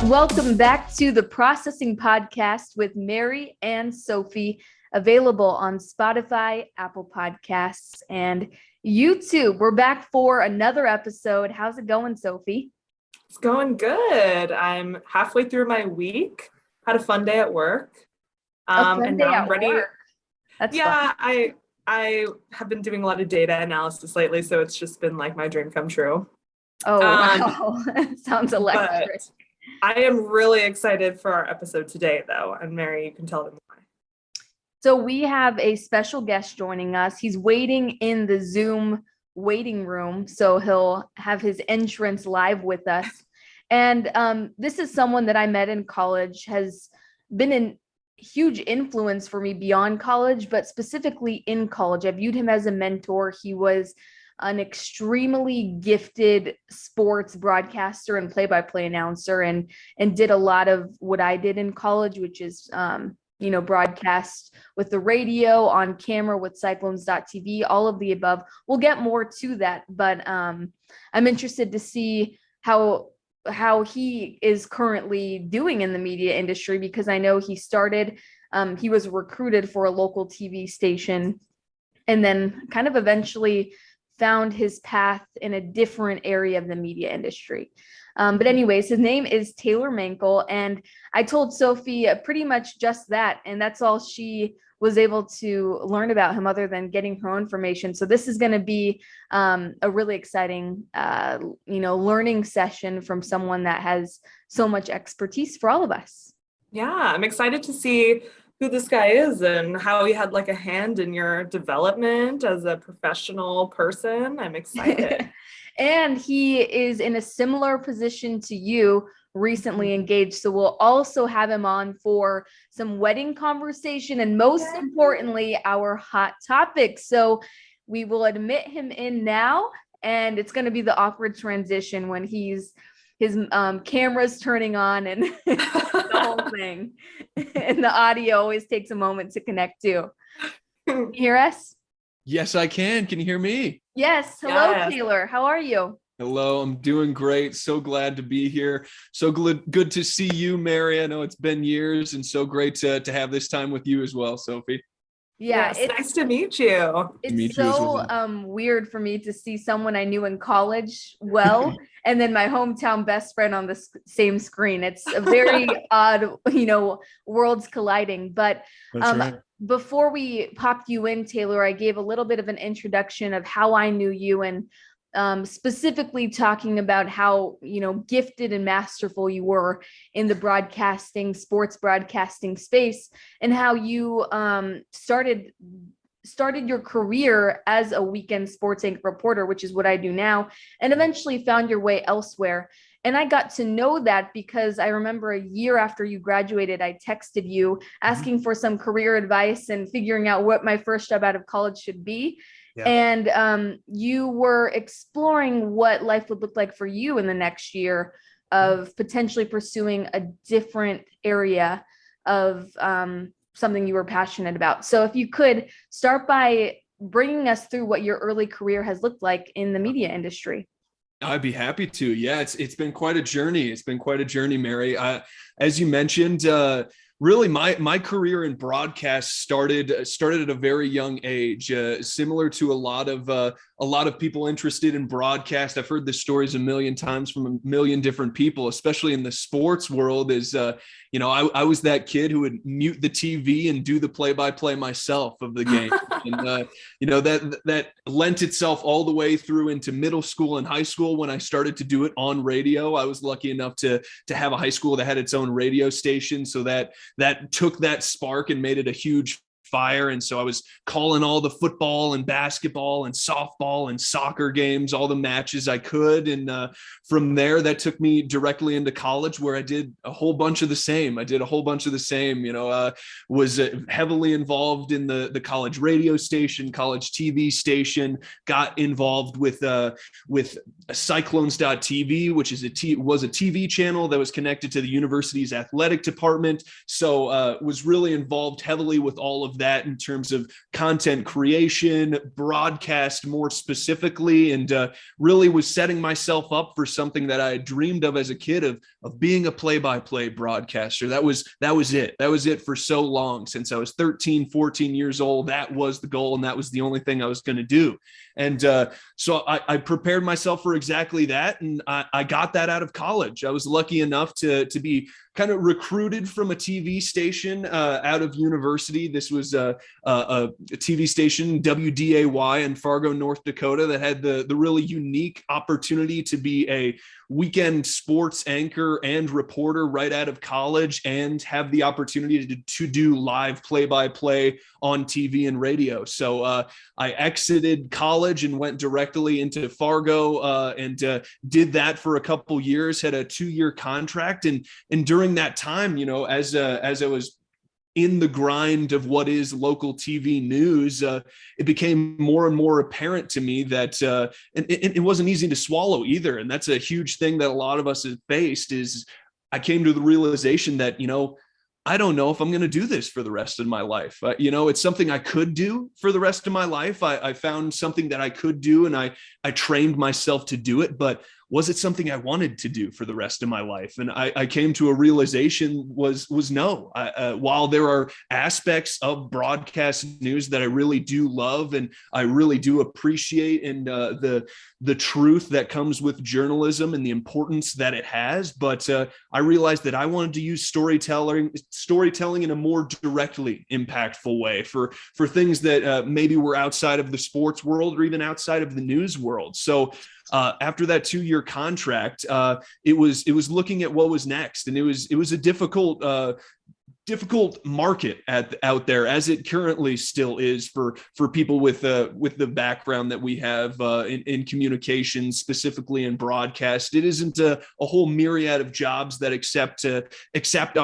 Welcome back to the Processing Podcast with Mary and Sophie, available on Spotify, Apple Podcasts, and YouTube. We're back for another episode. How's it going, Sophie? It's going good. I'm halfway through my week. Had a fun day at work. And now I'm ready. Work. That's fun. I have been doing a lot of data analysis lately, so it's just been like my dream come true. Oh, wow. Sounds electric. I am really excited for our episode today, though, and Mary, you can tell them why. So we have a special guest joining us. He's waiting in the Zoom waiting room, so he'll have his entrance live with us. And this is someone that I met in college, has been a huge influence for me beyond college, but specifically in college. I viewed him as a mentor. He was an extremely gifted sports broadcaster and play-by-play announcer, and did a lot of what I did in college, which is broadcast with the radio, on camera with Cyclones.tv, all of the above. We'll get more to that, but I'm interested to see how he is currently doing in the media industry, because I know he was recruited for a local TV station and then kind of eventually found his path in a different area of the media industry. But anyways, his name is Taylor Mankle, and I told Sophie pretty much just that, and that's all she was able to learn about him other than getting her own information. So this is going to be a really exciting, learning session from someone that has so much expertise for all of us. Yeah, I'm excited to see who this guy is and how he had like a hand in your development as a professional person. I'm excited. And he is in a similar position to you, recently engaged. So we'll also have him on for some wedding conversation and most importantly, our hot topics. So we will admit him in now, and it's going to be the awkward transition when his camera's turning on and the whole thing. And the audio always takes a moment to connect to. Can you hear us? Yes, I can. Can you hear me? Yes. Hello, yes. Taylor. How are you? Hello, I'm doing great. So glad to be here. So good to see you, Mary. I know it's been years, and so great to have this time with you as well, Sophie. Yeah, yes, it's nice to meet you. It's so weird for me to see someone I knew in college and then my hometown best friend on the same screen. It's a very odd, worlds colliding. But right. Before we popped you in, Taylor, I gave a little bit of an introduction of how I knew you, and specifically talking about how gifted and masterful you were in the sports broadcasting space, and how you started your career as a weekend sports anchor reporter, which is what I do now, and eventually found your way elsewhere. And I got to know that because I remember a year after you graduated, I texted you asking for some career advice and figuring out what my first job out of college should be. Yeah. And you were exploring what life would look like for you in the next year of potentially pursuing a different area of something you were passionate about. So if you could start by bringing us through what your early career has looked like in the media industry. I'd be happy to. Yeah, it's been quite a journey. It's been quite a journey, Mary. As you mentioned, really, my career in broadcast started at a very young age. Similar to a lot of people interested in broadcast. I've heard the stories a million times from a million different people, especially in the sports world. I was that kid who would mute the TV and do the play-by-play myself of the game. And that lent itself all the way through into middle school and high school when I started to do it on radio. I was lucky enough to have a high school that had its own radio station, so that took that spark and made it a huge fire. And so I was calling all the football and basketball and softball and soccer games, all the matches I could. And from there, that took me directly into college, where I did a whole bunch of the same. Was heavily involved in the college radio station, college TV station, got involved with Cyclones.tv, which was a TV channel that was connected to the university's athletic department. So was really involved heavily with all of that in terms of content creation, broadcast more specifically, and really was setting myself up for something that I had dreamed of as a kid of being a play-by-play broadcaster. That was it. That was it for so long. Since I was 13, 14 years old, that was the goal, and that was the only thing I was going to do. And so I prepared myself for exactly that, and I got that out of college. I was lucky enough to be kind of recruited from a TV station out of university. This was a TV station, WDAY in Fargo, North Dakota, that had the really unique opportunity to be a weekend sports anchor and reporter right out of college, and have the opportunity to do live play-by-play on TV and radio. So I exited college and went directly into Fargo and did that for a couple years, had a 2-year contract. And during that time, you know, as I was in the grind of what is local TV news, it became more and more apparent to me that it wasn't easy to swallow either. And that's a huge thing that a lot of us have faced. Is I came to the realization that, you know, I don't know if I'm going to do this for the rest of my life. You know, it's something I could do for the rest of my life. I found something that I could do, and I trained myself to do it, but was it something I wanted to do for the rest of my life? And I came to a realization was no. While there are aspects of broadcast news that I really do love and I really do appreciate, and the truth that comes with journalism and the importance that it has, but I realized that I wanted to use storytelling in a more directly impactful way for things that maybe were outside of the sports world or even outside of the news world. So after that 2-year contract, it was looking at what was next, and it was a difficult market out there, as it currently still is for people with the background that we have in communications, specifically in broadcast. It isn't a whole myriad of jobs that accept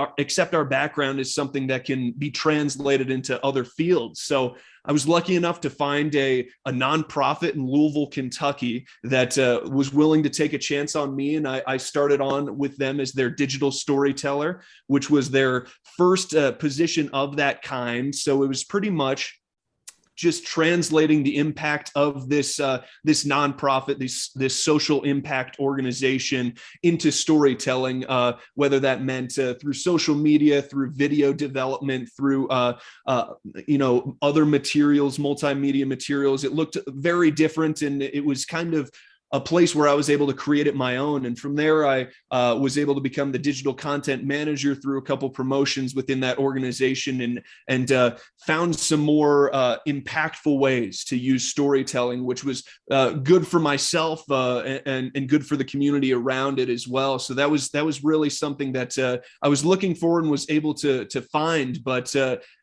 our background as something that can be translated into other fields. So I was lucky enough to find a nonprofit in Louisville, Kentucky that was willing to take a chance on me. And I started on with them as their digital storyteller, which was their first position of that kind. So it was pretty much just translating the impact of this nonprofit, this social impact organization into storytelling, whether that meant through social media, through video development, through other materials, multimedia materials. It looked very different, and it was kind of a place where I was able to create it my own. And from there, I was able to become the digital content manager through a couple promotions within that organization, and found some more impactful ways to use storytelling, which was good for myself and good for the community around it as well. So that was really something that I was looking for and was able to find. But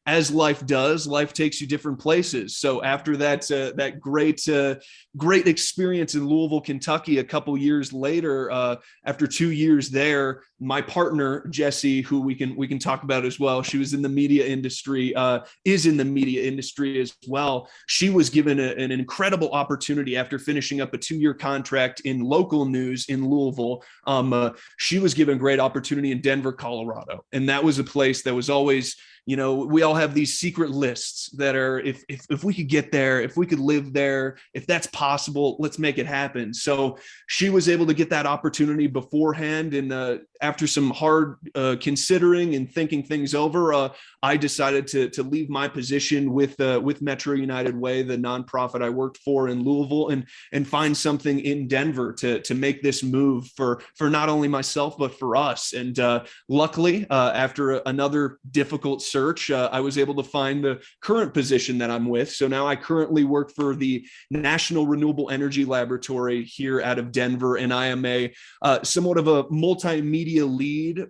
as life does, life takes you different places. So after that great experience in Louisville, Kentucky, a couple years later, after 2 years there, my partner Jessie, who we can talk about as well, she was in the media industry, is in the media industry as well. She was given an incredible opportunity after finishing up a 2-year contract in local news in Louisville. She was given a great opportunity in Denver, Colorado, and that was a place that was always, you know, we all have these secret lists that are, if we could get there, if we could live there, if that's possible, let's make it happen. So she was able to get that opportunity beforehand. And after some hard considering and thinking things over, I decided to leave my position with Metro United Way, the nonprofit I worked for in Louisville, and find something in Denver to make this move for not only myself, but for us. And luckily, after another difficult search, I was able to find the current position that I'm with. So now I currently work for the National Renewable Energy Laboratory here out of Denver, and I am a somewhat of a multimedia lead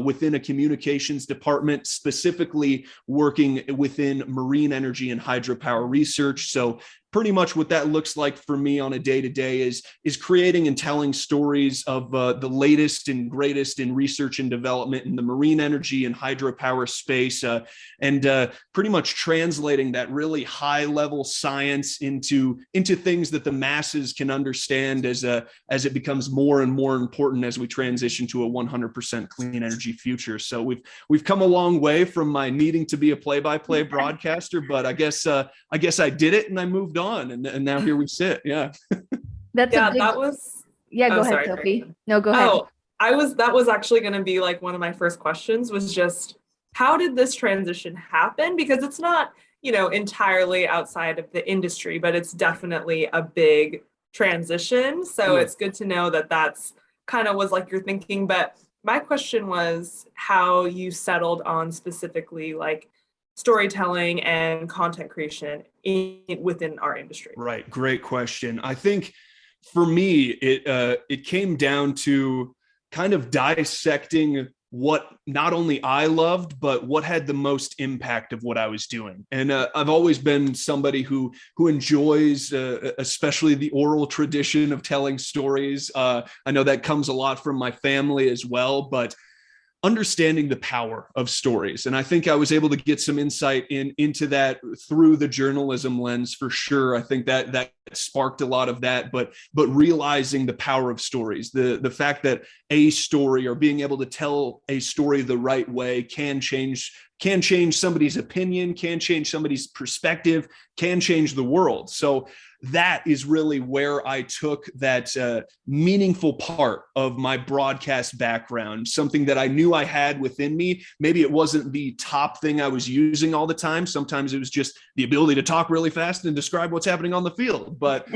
within a communications department, specifically working within marine energy and hydropower research. So pretty much what that looks like for me on a day-to-day is creating and telling stories of the latest and greatest in research and development in the marine energy and hydropower space, and pretty much translating that really high-level science into things that the masses can understand as it becomes more and more important as we transition to a 100% clean energy future. So we've come a long way from my needing to be a play-by-play broadcaster, but I guess I did it and I moved on, and now here we sit. Yeah. That's Yeah, a big, that was. yeah, go Oh, ahead, sorry. Sophie. No, go ahead. Oh, that was actually going to be like one of my first questions, was just how did this transition happen? Because it's not, entirely outside of the industry, but it's definitely a big transition. So Yeah. it's good to know that that's kind of was like your thinking. But my question was how you settled on specifically like storytelling and content creation within our industry. Right. Great question. I think for me, it came down to kind of dissecting what not only I loved, but what had the most impact of what I was doing. And I've always been somebody who enjoys, especially the oral tradition of telling stories. I know that comes a lot from my family as well, but understanding the power of stories. And I think I was able to get some insight into that through the journalism lens for sure. I think that sparked a lot of that, but realizing the power of stories, the fact that a story or being able to tell a story the right way can change somebody's opinion, can change somebody's perspective, can change the world. So that is really where I took that meaningful part of my broadcast background, something that I knew I had within me. Maybe it wasn't the top thing I was using all the time. Sometimes it was just the ability to talk really fast and describe what's happening on the field. But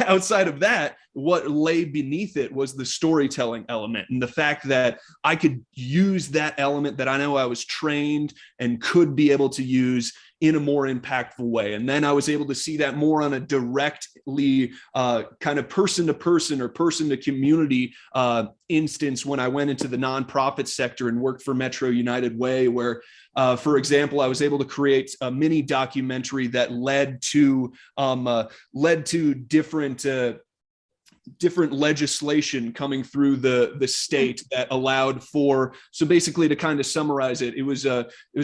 outside of that, what lay beneath it was the storytelling element and the fact that I could use that element that I know I was trained and could be able to use in a more impactful way. And then I was able to see that more on a directly kind of person to person or person to community instance when I went into the nonprofit sector and worked for Metro United Way, where for example, I was able to create a mini documentary that led to different legislation coming through the state that allowed for, so basically to kind of summarize it, it was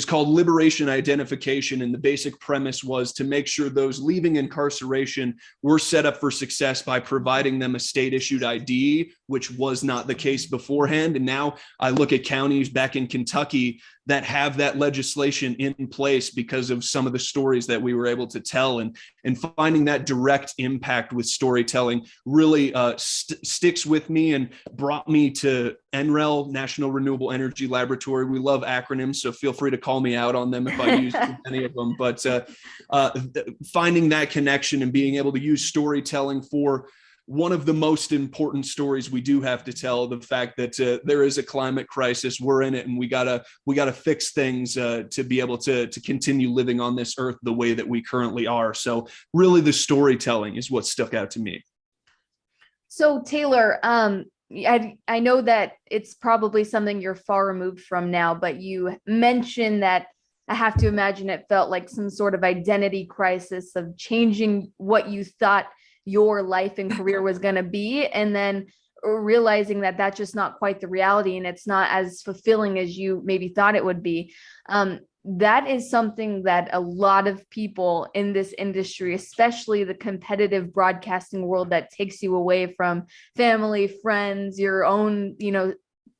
called liberation identification, and the basic premise was to make sure those leaving incarceration were set up for success by providing them a state issued ID, which was not the case beforehand. And now I look at counties back in Kentucky that have that legislation in place because of some of the stories that we were able to tell, and finding that direct impact with storytelling really sticks with me and brought me to NREL, National Renewable Energy Laboratory. We love acronyms, so feel free to call me out on them if I use any of them. But finding that connection and being able to use storytelling for one of the most important stories we do have to tell, the fact that there is a climate crisis, we're in it, and we gotta fix things to be able to continue living on this earth the way that we currently are. So really the storytelling is what stuck out to me. So Taylor, I know that it's probably something you're far removed from now, but you mentioned that I have to imagine it felt like some sort of identity crisis of changing what you thought your life and career was going to be, and then realizing that that's just not quite the reality and it's not as fulfilling as you maybe thought it would be. That is something that a lot of people in this industry, especially the competitive broadcasting world that takes you away from family, friends, your own,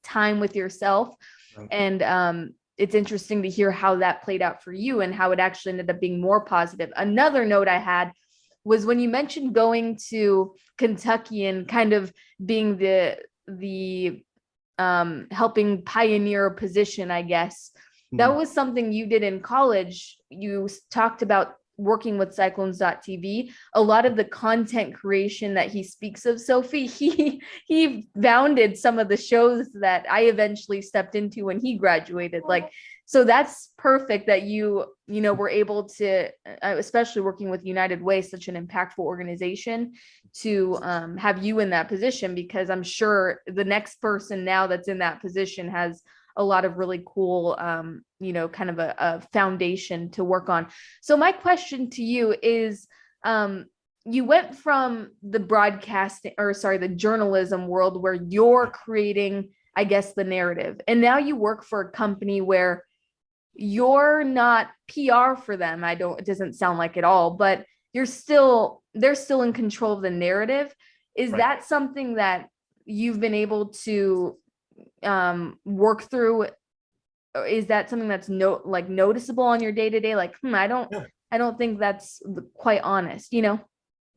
time with yourself. Right. And it's interesting to hear how that played out for you and how it actually ended up being more positive. Another note I had was when you mentioned going to Kentucky and kind of being the helping pioneer position, I guess. That was something you did in college. You talked about working with cyclones.tv. A lot of the content creation that he speaks of, Sophie, he founded some of the shows that I eventually stepped into when he graduated. So that's perfect that you were able to, especially working with United Way, such an impactful organization, to have you in that position, because I'm sure the next person now that's in that position has a lot of really cool, kind of a foundation to work on. So my question to you is, you went from the broadcasting, or sorry, the journalism world where you're creating, I guess, the narrative, and now you work for a company where you're not PR for them. It doesn't sound like it all, but they're still in control of the narrative. Is Right. that something that you've been able to work through? Is that something that's noticeable on your day to day? Like, Yeah. I don't think that's quite honest,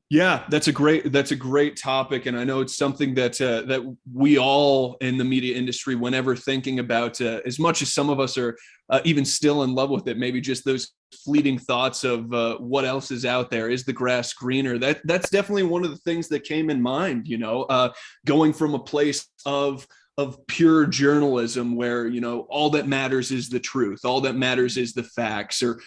Yeah, that's a great topic, and I know it's something that we all in the media industry, whenever thinking about, as much as some of us are even still in love with it, maybe just those fleeting thoughts of what else is out there. Is the grass greener? That's definitely one of the things that came in mind. Going from a place of pure journalism where all that matters is the truth, all that matters is the facts, or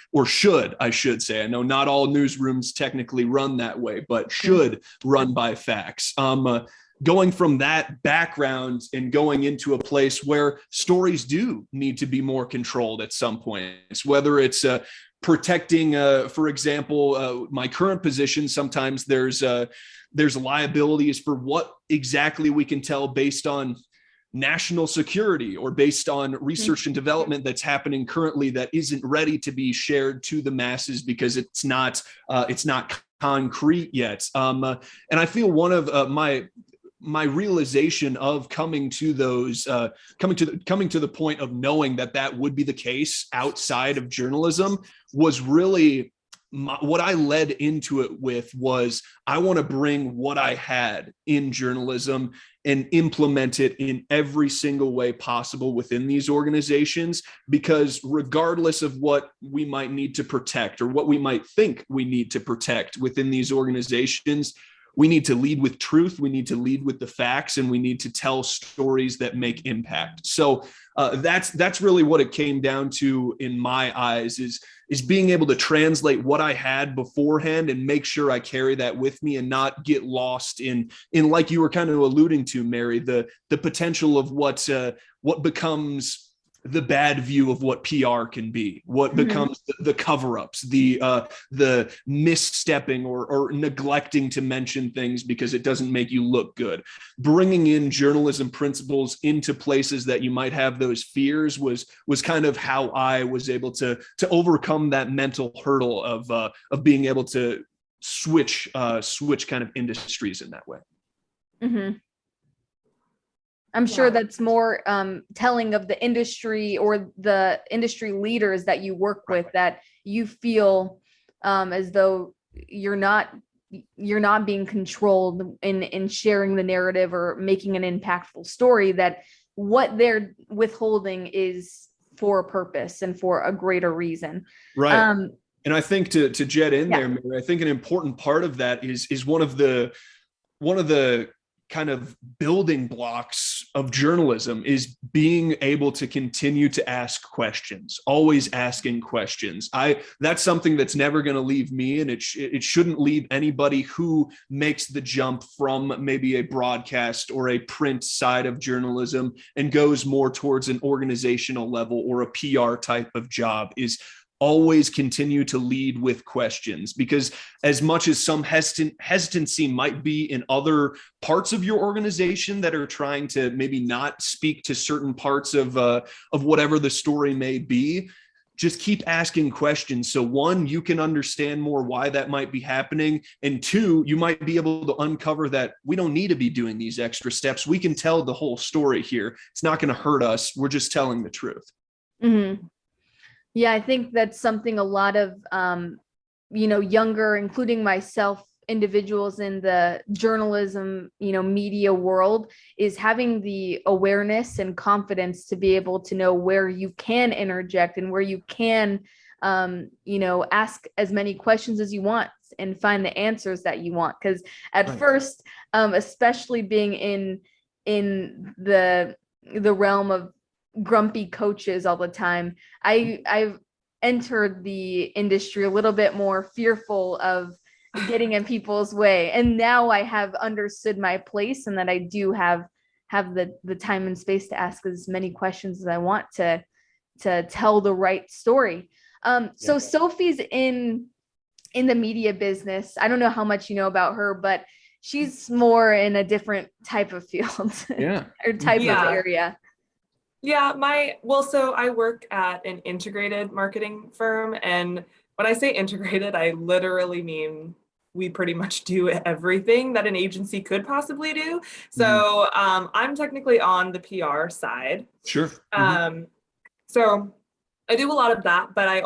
I should say, I know not all newsrooms technically run that way, but should run by facts. Going from that background and going into a place where stories do need to be more controlled at some points, whether it's protecting, for example, my current position. Sometimes there's liabilities for what exactly we can tell based on national security or based on research and development that's happening currently that isn't ready to be shared to the masses because it's not concrete yet. And I feel one of my realization of coming to the point of knowing that would be the case outside of journalism was really what I led into it with was I want to bring what I had in journalism and implement it in every single way possible within these organizations, because regardless of what we might need to protect or what we might think we need to protect within these organizations, we need to lead with truth, we need to lead with the facts, and we need to tell stories that make impact. So that's really what it came down to in my eyes, is being able to translate what I had beforehand and make sure I carry that with me and not get lost in like you were kind of alluding to, Mary, the potential of what becomes the bad view of what PR can be, what becomes the cover-ups, the misstepping or neglecting to mention things because it doesn't make you look good. Bringing in journalism principles into places that you might have those fears was kind of how I was able to overcome that mental hurdle of being able to switch kind of industries in that way. Mm-hmm. I'm sure that's more telling of the industry or the industry leaders that you work with, that you feel as though you're not being controlled in sharing the narrative or making an impactful story, that what they're withholding is for a purpose and for a greater reason. Right. And I think to jet in there, Mary, I think an important part of that is one of the kind of building blocks of journalism is being able to continue to ask questions, always asking questions. That's something that's never going to leave me, and it shouldn't leave anybody who makes the jump from maybe a broadcast or a print side of journalism and goes more towards an organizational level or a PR type of job, is always continue to lead with questions, because as much as some hesitancy might be in other parts of your organization that are trying to maybe not speak to certain parts of whatever the story may be, just keep asking questions. So one, you can understand more why that might be happening. And two, you might be able to uncover that we don't need to be doing these extra steps. We can tell the whole story here. It's not going to hurt us. We're just telling the truth. Mm-hmm. Yeah, I think that's something a lot of, younger, including myself, individuals in the journalism, media world, is having the awareness and confidence to be able to know where you can interject and where you can, ask as many questions as you want and find the answers that you want. Because at first, especially being in the realm of grumpy coaches all the time, I've entered the industry a little bit more fearful of getting in people's way, and now I have understood my place, and that I do have the time and space to ask as many questions as I want to tell the right story. So Sophie's in in the media business. I don't know how much you know about her, but she's more in a different type of field. Yeah. Or type of Yeah. area. Yeah, so I work at an integrated marketing firm. And when I say integrated, I literally mean we pretty much do everything that an agency could possibly do. So I'm technically on the PR side. Sure. So I do a lot of that, but I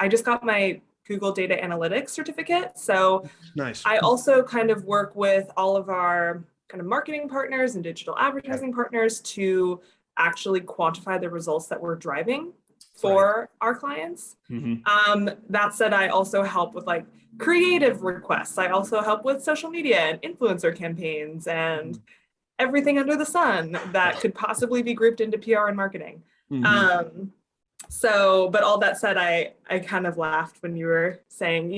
just got my Google Data Analytics certificate. So Nice. I also kind of work with all of our kind of marketing partners and digital advertising partners to actually quantify the results that we're driving for our clients. That said, I also help with like creative requests. I also help with social media and influencer campaigns and everything under the sun that could possibly be grouped into PR and marketing. But all that said, I kind of laughed when you were saying,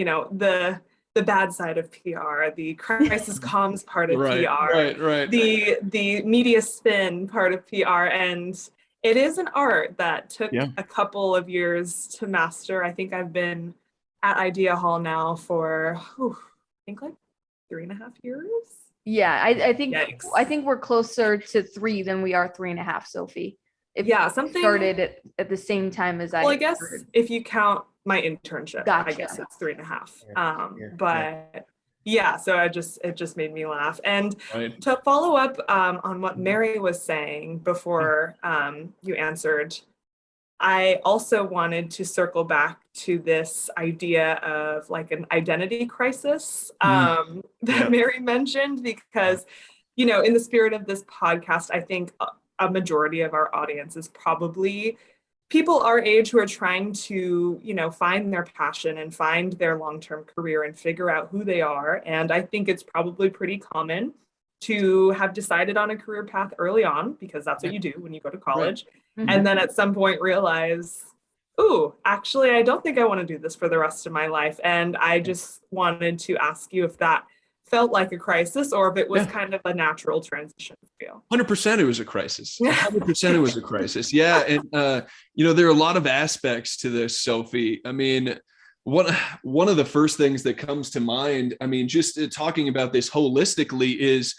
the bad side of PR, the crisis comms part of PR, the media spin part of PR. And it is an art that took a couple of years to master. I think I've been at Idea Hall now for, I think like 3.5 years. Yeah, I think we're closer to 3 than we are 3.5, Sophie. Something started at the same time as I guess if you count my internship, gotcha. I guess it's 3.5. So it just made me laugh. And to follow up on what Mary was saying before you answered, I also wanted to circle back to this idea of like an identity crisis that Mary mentioned, because, in the spirit of this podcast, I think a majority of our audience is probably people our age who are trying to, find their passion and find their long-term career and figure out who they are. And I think it's probably pretty common to have decided on a career path early on, because that's what you do when you go to college. And then at some point realize, actually, I don't think I want to do this for the rest of my life. And I just wanted to ask you if that felt like a crisis or if it was kind of a natural transition for you. 100% it was a crisis. 100% it was a crisis. Yeah. And, there are a lot of aspects to this, Sophie. I mean, one of the first things that comes to mind, I mean, just talking about this holistically is,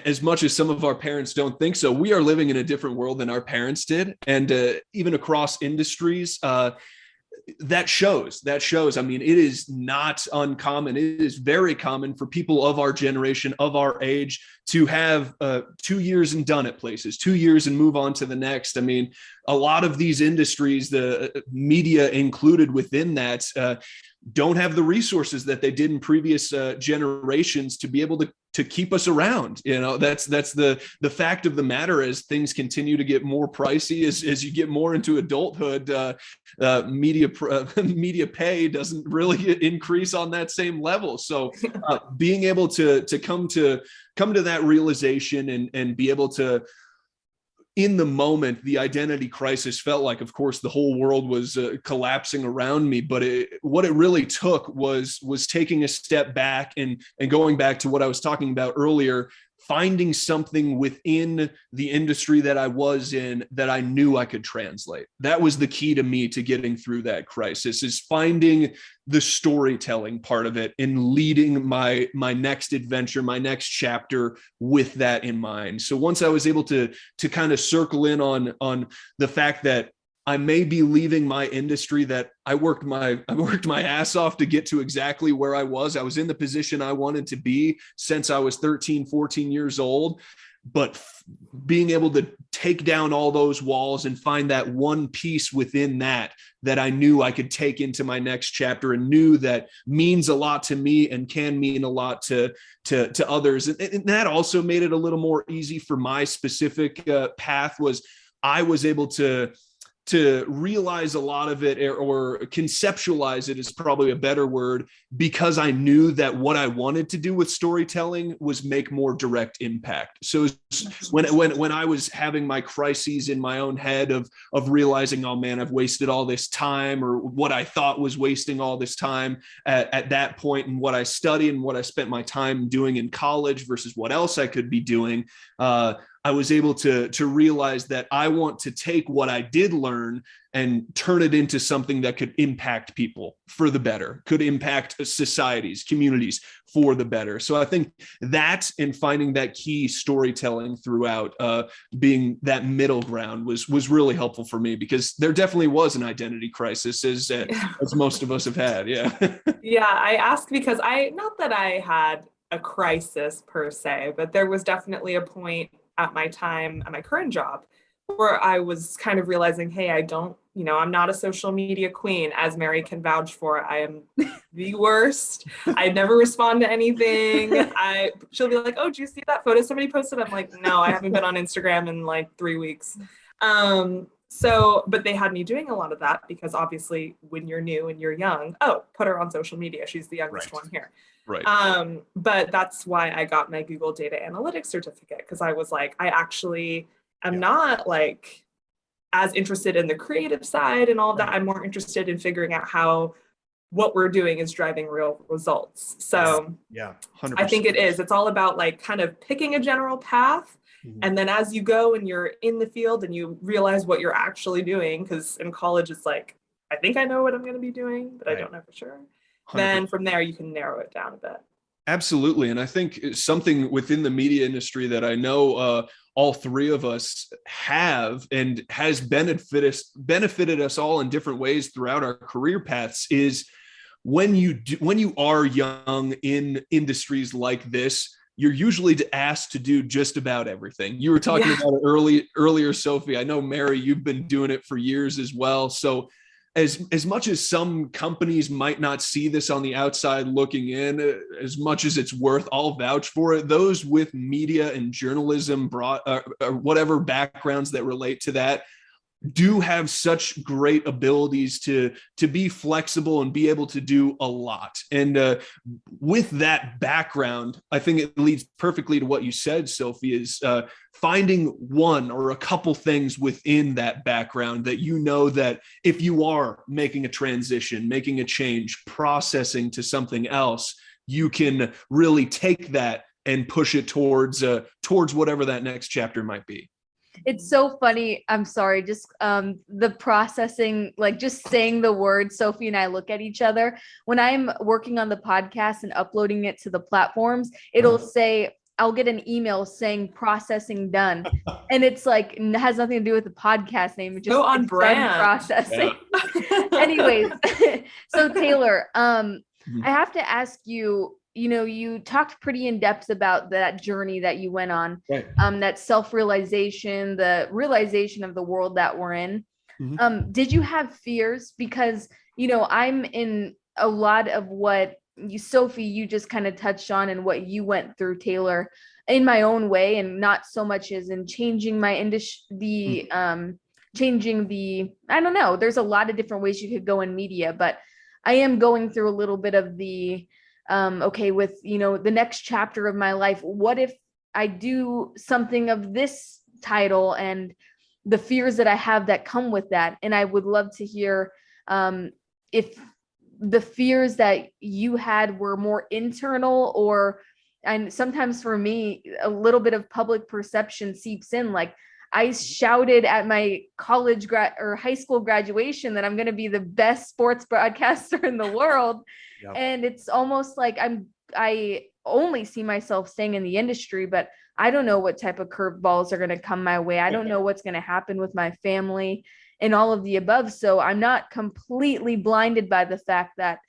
as much as some of our parents don't think so, we are living in a different world than our parents did. And even across industries, that shows. I mean, it is not uncommon. It is very common for people of our generation, of our age, to have 2 years and done at places, 2 years and move on to the next. I mean, a lot of these industries, the media included within that, don't have the resources that they did in previous generations to be able to keep us around. That's the fact of the matter. As things continue to get more pricey, as you get more into adulthood, media pay doesn't really increase on that same level. So being able to come to that realization and be able to, in the moment, the identity crisis felt like, of course, the whole world was collapsing around me. But what it really took was taking a step back and going back to what I was talking about earlier, finding something within the industry that I was in that I knew I could translate. That was the key to me to getting through that crisis, is finding the storytelling part of it and leading my next adventure, my next chapter with that in mind. So once I was able to kind of circle in on the fact that I may be leaving my industry that I worked my ass off to get to exactly where I was. I was in the position I wanted to be since I was 13, 14 years old. But being able to take down all those walls and find that one piece within that I knew I could take into my next chapter and knew that means a lot to me and can mean a lot to others. And that also made it a little more easy for my specific path. Was I was able to realize a lot of it, or conceptualize it is probably a better word, because I knew that what I wanted to do with storytelling was make more direct impact. So when I was having my crises in my own head of realizing, oh man, I've wasted all this time, or what I thought was wasting all this time at that point, and what I studied and what I spent my time doing in college versus what else I could be doing, I was able to realize that I want to take what I did learn and turn it into something that could impact people for the better, could impact societies, communities for the better. So I think that, and finding that key storytelling throughout, being that middle ground was really helpful for me, because there definitely was an identity crisis, as most of us have had. Yeah. Yeah, I ask because not that I had a crisis per se, but there was definitely a point at my time at my current job where I was kind of realizing, hey, I'm not a social media queen, as Mary can vouch for. I am the worst. I never respond to anything. She'll be like, oh, do you see that photo somebody posted? I'm like, no, I haven't been on Instagram in like 3 weeks. But they had me doing a lot of that because obviously when you're new and you're young, put her on social media. She's the youngest one here. Right. But that's why I got my Google Data Analytics certificate, because I was like, I actually am not like as interested in the creative side and all of that. I'm more interested in figuring out how what we're doing is driving real results. So yeah, 100%. I think it's all about like kind of picking a general path. Mm-hmm. And then as you go and you're in the field and you realize what you're actually doing, because in college it's like, I think I know what I'm going to be doing, but I don't know for sure. 100%. Then from there, you can narrow it down a bit. Absolutely. And I think something within the media industry that I know all three of us have and has benefited us all in different ways throughout our career paths is when you are young in industries like this, you're usually asked to do just about everything. You were talking about it earlier, Sophie. I know, Mary, you've been doing it for years as well. So as much as some companies might not see this on the outside looking in, as much as it's worth, I'll vouch for it. Those with media and journalism, or whatever backgrounds that relate to that, do have such great abilities to be flexible and be able to do a lot. And with that background, I think it leads perfectly to what you said, Sophie, is finding one or a couple things within that background that you know that if you are making a transition, making a change, processing to something else, you can really take that and push it towards whatever that next chapter might be. It's so funny. I'm sorry. Just the processing, like just saying the word, Sophie and I look at each other. When I'm working on the podcast and uploading it to the platforms, it'll say, I'll get an email saying processing done. And it's like, it has nothing to do with the podcast name. It just so on brand. Processing. Yeah. Anyways, so Taylor, I have to ask you, you talked pretty in depth about that journey that you went on, right. That self-realization, the realization of the world that we're in. Mm-hmm. Did you have fears? Because, I'm in a lot of what Sophie, you just kind of touched on and what you went through, Taylor, in my own way, and not so much as in changing my industry, changing I don't know, there's a lot of different ways you could go in media, but I am going through a little bit of the with the next chapter of my life, what if I do something of this title, and the fears that I have that come with that. And I would love to hear if the fears that you had were more internal, and sometimes for me a little bit of public perception seeps in. Like, I shouted at my college or high school graduation that I'm going to be the best sports broadcaster in the world. Yep. And it's almost like I only see myself staying in the industry, but I don't know what type of curveballs are going to come my way. I don't know what's going to happen with my family and all of the above. So I'm not completely blinded by the fact that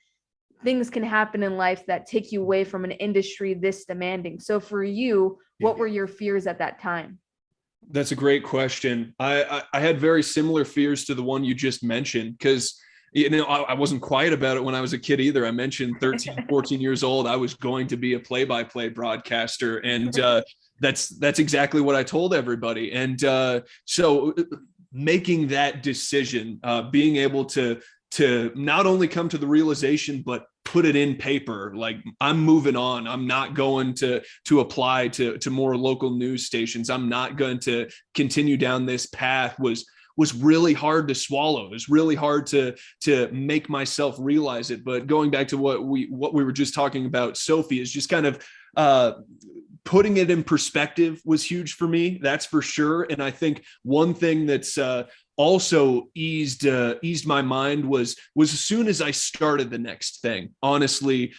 things can happen in life that take you away from an industry this demanding. So for you, what were your fears at that time? That's a great question. I had very similar fears to the one you just mentioned, because I wasn't quiet about it when I was a kid either. I mentioned 13, 14 years old, I was going to be a play-by-play broadcaster. And that's exactly what I told everybody. And so making that decision, being able to not only come to the realization, but put it in paper, like, I'm moving on. I'm not going to apply to more local news stations. I'm not going to continue down this path was really hard to swallow. It was really hard to make myself realize it. But going back to what we were just talking about, Sophie, is just kind of putting it in perspective was huge for me. That's for sure. And I think one thing that's also eased my mind was as soon as I started the next thing, honestly,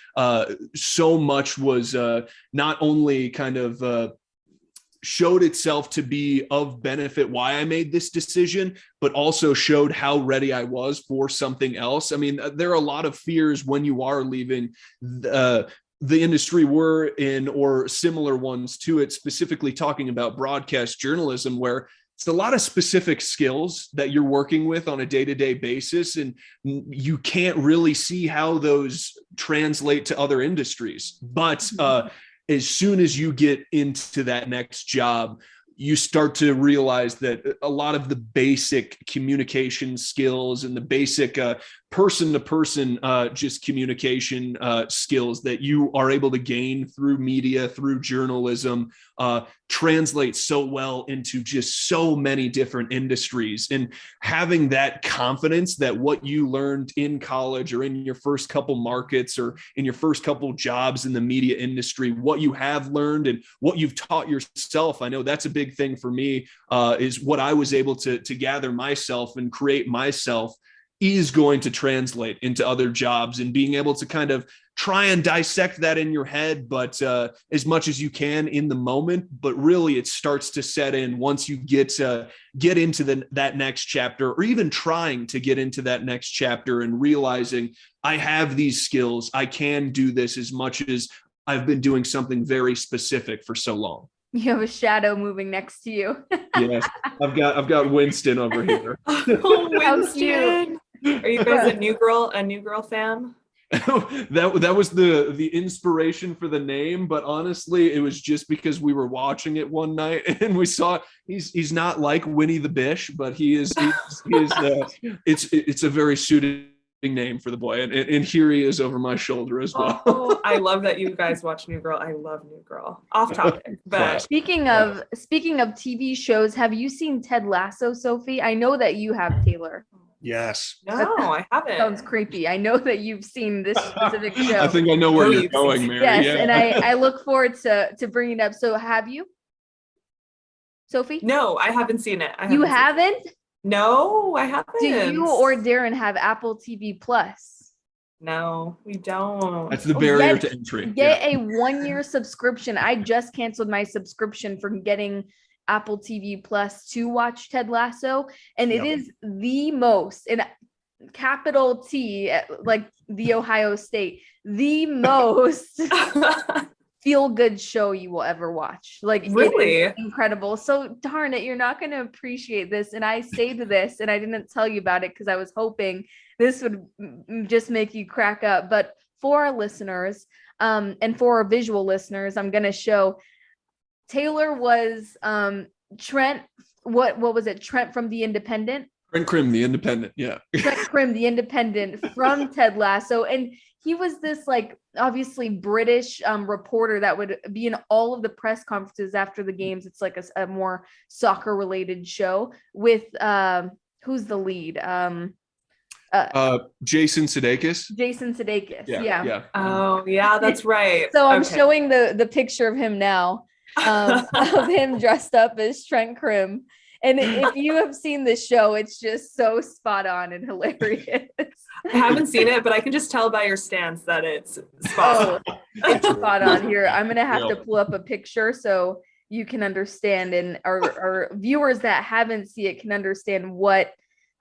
so much was not only kind of showed itself to be of benefit why I made this decision, but also showed how ready I was for something else. I mean, there are a lot of fears when you are leaving the industry we're in, or similar ones to it, specifically talking about broadcast journalism, where it's a lot of specific skills that you're working with on a day-to-day basis, and you can't really see how those translate to other industries. But as soon as you get into that next job, you start to realize that a lot of the basic communication skills and the basic person-to-person just communication skills that you are able to gain through media, through journalism, translate so well into just so many different industries. And having that confidence that what you learned in college or in your first couple markets or in your first couple jobs in the media industry, what you have learned and what you've taught yourself, I know that's a big thing for me, is what I was able to gather myself and create myself is going to translate into other jobs, and being able to kind of try and dissect that in your head, but as much as you can in the moment. But really, it starts to set in once you get into that next chapter, or even trying to get into that next chapter and realizing I have these skills, I can do this, as much as I've been doing something very specific for so long. You have a shadow moving next to you. Yes, I've got Winston over here. Oh, How Winston. Are you guys a New Girl fan? that was the inspiration for the name, but honestly, it was just because we were watching it one night and we saw he's not like Winnie the Bish, but he is it's a very suited name for the boy, and here he is over my shoulder as well. Oh, I love that you guys watch New Girl. I love New Girl. Off topic, but speaking of TV shows, have you seen Ted Lasso, Sophie? I know that you have, Taylor. Yes. No, I haven't. Sounds creepy. I know that you've seen this specific show. I think I know where you're going, Mary. Yes, yeah. And I look forward to bringing it up. So have you, Sophie? No, I haven't seen it. You haven't? No, I haven't. Do you or Darren have Apple TV Plus? No, we don't. That's the barrier to entry. Get a 1-year subscription. I just canceled my subscription for getting Apple TV Plus to watch Ted Lasso, and it is the most, in capital T, like the Ohio State, the most feel-good show you will ever watch. Like, really? It is incredible. So darn it, you're not going to appreciate this. And I saved this, and I didn't tell you about it because I was hoping this would just make you crack up. But for our listeners, and for our visual listeners, I'm going to show. Taylor was Trent. What was it? Trent from The Independent. Trent Crimm, The Independent. Yeah. Trent Crimm, The Independent from Ted Lasso, and he was this like obviously British reporter that would be in all of the press conferences after the games. It's like a more soccer related show with who's the lead? Jason Sudeikis. Jason Sudeikis. Yeah. Oh yeah, that's right. So I'm showing the picture of him now. Of him dressed up as Trent Crimm. And if you have seen this show, it's just so spot on and hilarious. I haven't seen it, but I can just tell by your stance that it's spot on. It's spot on here. I'm going to have to pull up a picture so you can understand, and our viewers that haven't seen it can understand what,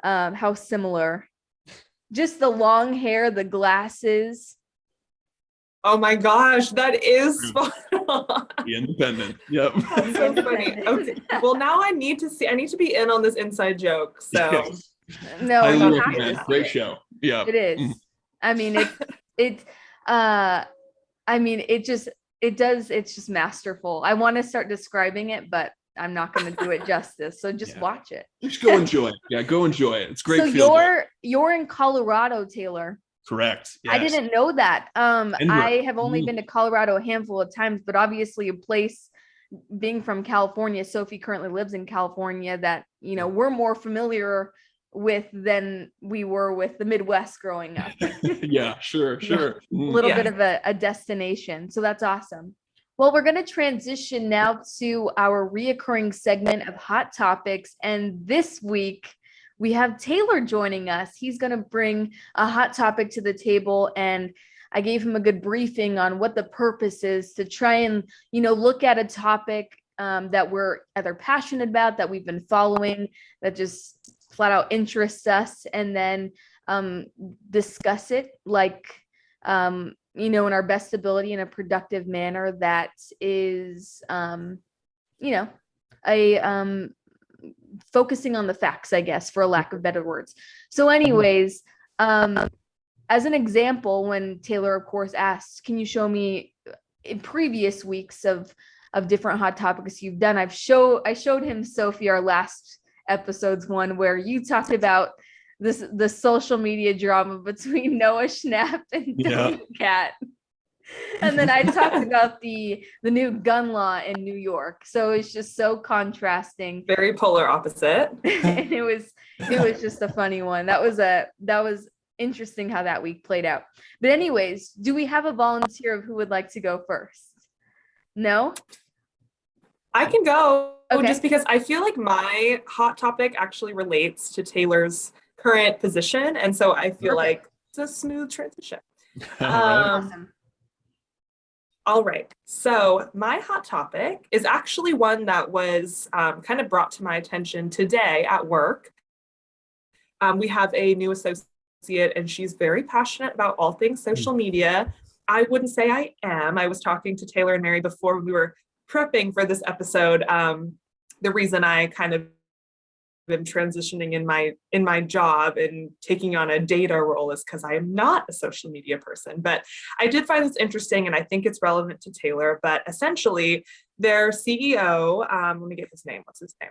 how similar. Just the long hair, the glasses. Oh my gosh, that is spot on. The Independent. Yep. That's so funny. Okay. Well, now I need to be in on this inside joke. So Yes. No, Highly recommend. Great show. Yeah. It is. I mean, it's just masterful. I want to start describing it, but I'm not going to do it justice. So just watch it. Just go enjoy it. Yeah, go enjoy it. It's great. So you're in Colorado, Taylor. Correct. Yes. I didn't know that. I have only been to Colorado a handful of times, but obviously a place, being from California, Sophie currently lives in California, that, we're more familiar with than we were with the Midwest growing up. Yeah, sure. A little bit of a destination. So that's awesome. Well, we're going to transition now to our reoccurring segment of Hot Topics. And this week, we have Taylor joining us. He's going to bring a hot topic to the table. And I gave him a good briefing on what the purpose is to try and, look at a topic that we're either passionate about, that we've been following, that just flat out interests us, and then discuss it in our best ability in a productive manner that is, focusing on the facts, I guess, for a lack of better words. So anyways, as an example, when Taylor, of course, asked, can you show me in previous weeks of different hot topics you've done? I showed him, Sophie, our last episode's one where you talked about the social media drama between Noah Schnapp and Doja Cat. And then I talked about the new gun law in New York. So it's just so contrasting. Very polar opposite. And it was just a funny one. That was interesting how that week played out. But anyways, do we have a volunteer of who would like to go first? No? I can go, okay. Just because I feel like my hot topic actually relates to Taylor's current position. And so I feel like it's a smooth transition. Awesome. All right. So my hot topic is actually one that was kind of brought to my attention today at work. We have a new associate and she's very passionate about all things social media. I wouldn't say I am. I was talking to Taylor and Mary before we were prepping for this episode. The reason I kind of been transitioning in my job and taking on a data role is because I am not a social media person. But I did find this interesting and I think it's relevant to Taylor. But essentially their CEO, let me get his name. What's his name?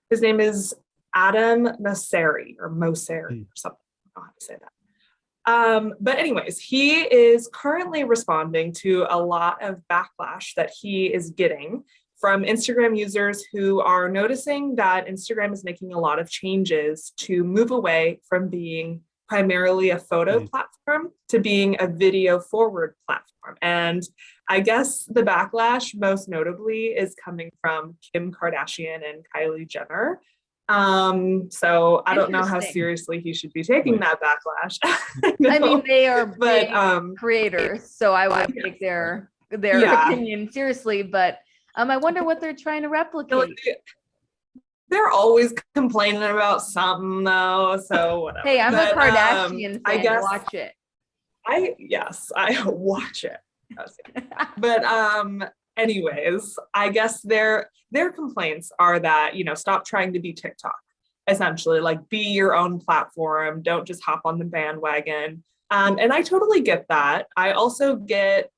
His name is Adam Mosseri or something. I don't know how to say that. But anyways, he is currently responding to a lot of backlash that he is getting from Instagram users who are noticing that Instagram is making a lot of changes to move away from being primarily a photo platform to being a video forward platform. And I guess the backlash most notably is coming from Kim Kardashian and Kylie Jenner. So I don't know how seriously he should be taking that backlash. I mean, they are big creators, so I would take their opinion seriously, but I wonder what they're trying to replicate. They're always complaining about something though, so whatever. Hey, I'm a Kardashian fan. I guess watch it. I watch it. But anyways, I guess their complaints are that, stop trying to be TikTok, essentially, like be your own platform. Don't just hop on the bandwagon. And I totally get that. I also get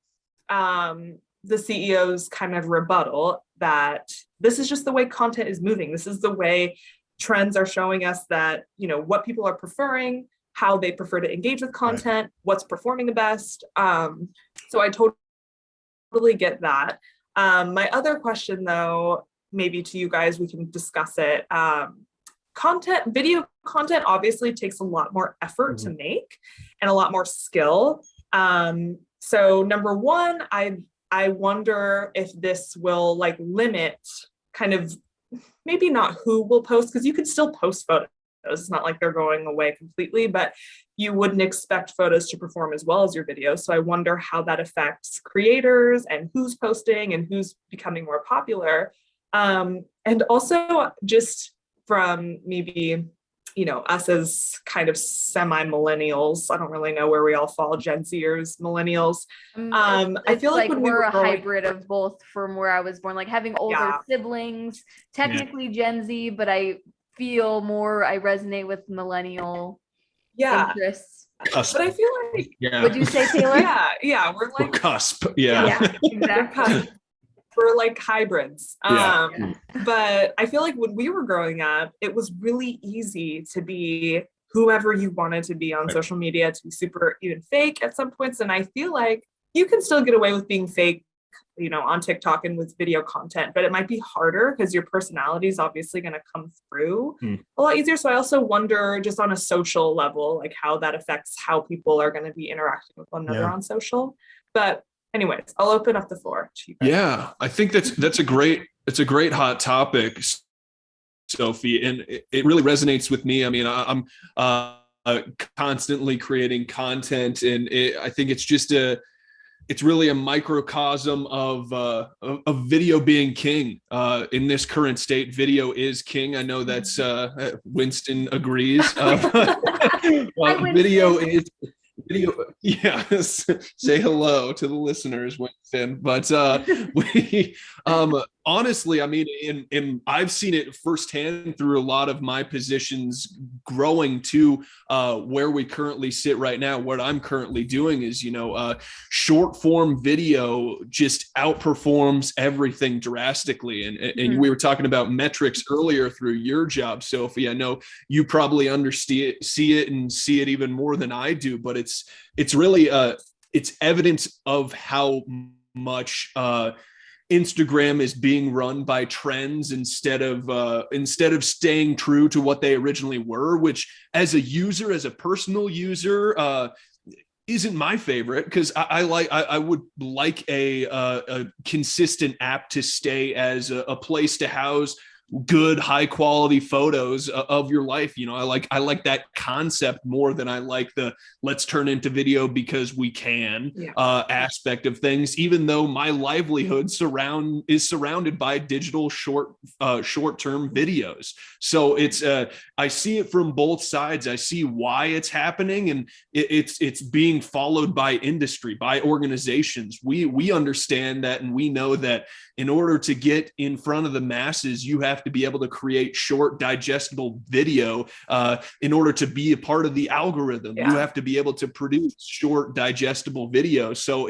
the CEO's kind of rebuttal that this is just the way content is moving. This is the way trends are showing us that, what people are preferring, how they prefer to engage with content, what's performing the best. So I totally get that. My other question though, maybe to you guys, we can discuss it. Video content obviously takes a lot more effort to make and a lot more skill. So number one, I wonder if this will limit kind of maybe not who will post, because you could still post photos. It's not like they're going away completely, but you wouldn't expect photos to perform as well as your videos. So I wonder how that affects creators and who's posting and who's becoming more popular. And also just from maybe, us as kind of semi-millennials, I don't really know where we all fall, Gen Zers, millennials. I feel like when we're a hybrid of both from where I was born, like having older siblings, technically Gen Z, but I feel more, I resonate with millennial interests. Cusp. But I feel like, would you say, Taylor? Yeah, we're like cusp. Exactly. We're like hybrids. But I feel like when we were growing up, it was really easy to be whoever you wanted to be on social media, to be super even fake at some points. And I feel like you can still get away with being fake, on TikTok and with video content, but it might be harder because your personality is obviously going to come through a lot easier. So I also wonder, just on a social level, like how that affects how people are going to be interacting with one another on social. But anyways, I'll open up the floor to you guys. Yeah, I think that's a great hot topic, Sophie, and it really resonates with me. I mean, I'm constantly creating content, and I think it's really a microcosm of video being king. In this current state, video is king. I know that's Winston agrees. Video is video. Yes, say hello to the listeners, Winston. But we honestly, I mean, I've seen it firsthand through a lot of my positions growing to where we currently sit right now. What I'm currently doing is, short form video just outperforms everything drastically. And we were talking about metrics earlier through your job, Sophie. I know you probably see it and see it even more than I do, but it's really it's evidence of how much Instagram is being run by trends instead of staying true to what they originally were, which as a personal user, isn't my favorite, because I would like a consistent app to stay as a place to house good high quality photos of your life. I like that concept more than I like the let's turn into video because we can aspect of things, even though my livelihood is surrounded by digital short-term videos. So it's I see it from both sides. I see why it's happening, and it's being followed by industry, by organizations. We understand that, and we know that in order to get in front of the masses, you have to be able to create short, digestible video in order to be a part of the algorithm. You have to be able to produce short, digestible video. So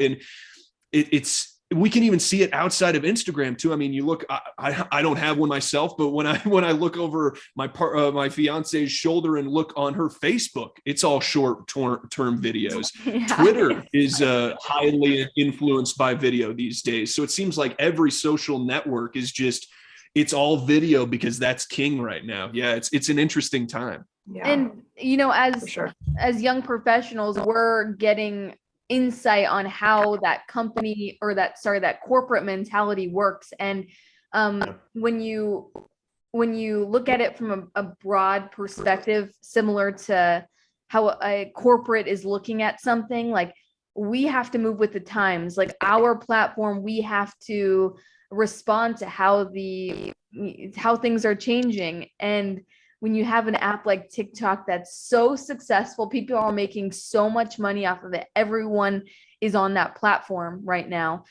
we can even see it outside of Instagram too. I mean, you look, I don't have one myself, but when I look over my fiance's shoulder and look on her Facebook, it's all short-term videos. Yeah. Twitter is highly influenced by video these days. So it seems like every social network is it's all video because that's king right now. Yeah, it's an interesting time. Yeah. And as young professionals, we're getting insight on how that company or that corporate mentality works. And when you look at it from a broad perspective, similar to how a corporate is looking at something, like we have to move with the times. Like our platform, we have to respond to how things are changing. And when you have an app like TikTok that's so successful, people are making so much money off of it. Everyone is on that platform right now.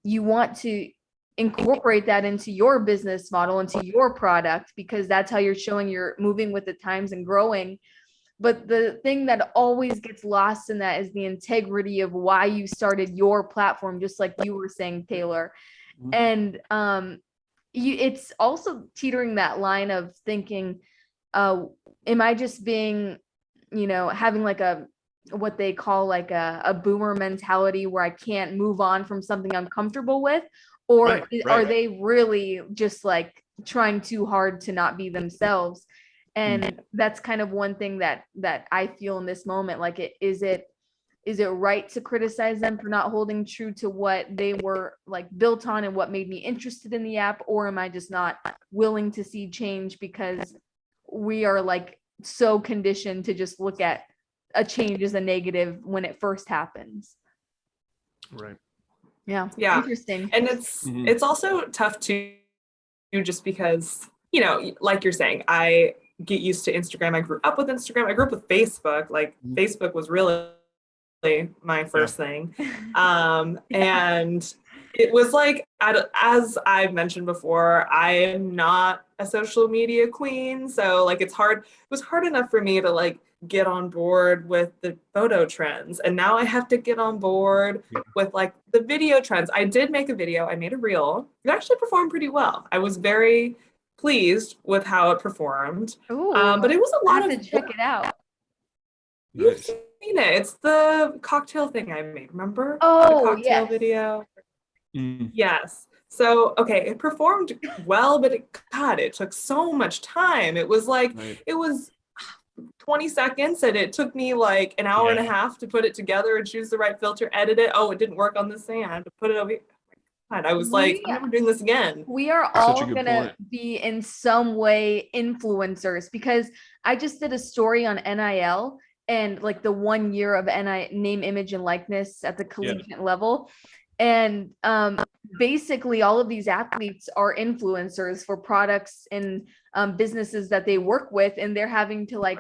You want to incorporate that into your business model, into your product, because that's how you're showing you're moving with the times and growing. But the thing that always gets lost in that is the integrity of why you started your platform, just like you were saying, Taylor. And it's also teetering that line of thinking, am I just being, having like what they call like a boomer mentality where I can't move on from something I'm comfortable with, or right. Are they really just like trying too hard to not be themselves? And that's kind of one thing that I feel in this moment. Like, is it right to criticize them for not holding true to what they were like built on and what made me interested in the app? Or am I just not willing to see change because we are like so conditioned to just look at a change as a negative when it first happens? Right. Yeah. Interesting. And it's also tough to just because, like you're saying, I get used to Instagram. I grew up with Instagram. I grew up with Facebook. Like Facebook was really my first thing. And it was like, as I've mentioned before, I am not a social media queen. So like it was hard enough for me to like get on board with the photo trends. And now I have to get on board with like the video trends. I did make a video. I made a reel. It actually performed pretty well. I was very pleased with how it performed. Ooh, but it was a lot of check it out. You've seen it. It's the cocktail thing I made, remember? Oh, the cocktail video. Yes. So, okay, it performed well, but it took so much time. It was like, it was 20 seconds, and it took me like an hour and a half to put it together and choose the right filter, edit it. Oh, it didn't work on this thing. I had to put it over here. God, I was like, I'm never doing this again. We are all gonna be in some way influencers, because I just did a story on NIL and like the 1 year of name, image, and likeness at the collegiate level. And basically all of these athletes are influencers for products and businesses that they work with, and they're having to like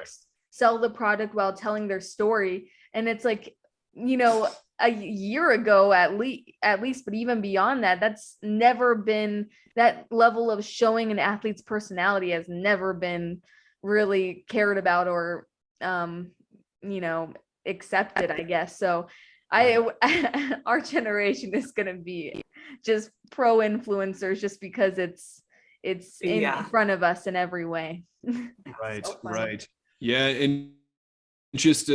sell the product while telling their story. And it's like, you know, a year ago at least, but even beyond that, that's never been, that level of showing an athlete's personality has never been really cared about or you know, accepted, I guess. So our generation is going to be just pro influencers just because it's in front of us in every way. Right. So right. Yeah. And just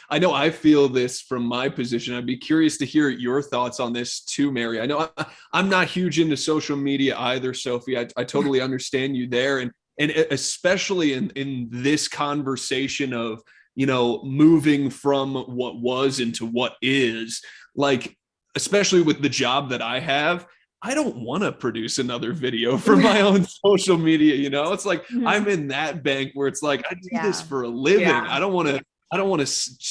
I know I feel this from my position. I'd be curious to hear your thoughts on this too, Mary. I know I'm not huge into social media either, Sophie. I totally understand you there. And especially in this conversation of, you know, moving from what was into what is, like, especially with the job that I have, I don't want to produce another video for my own social media. You know, it's like, I'm in that bank where it's like, I do this for a living. I don't want to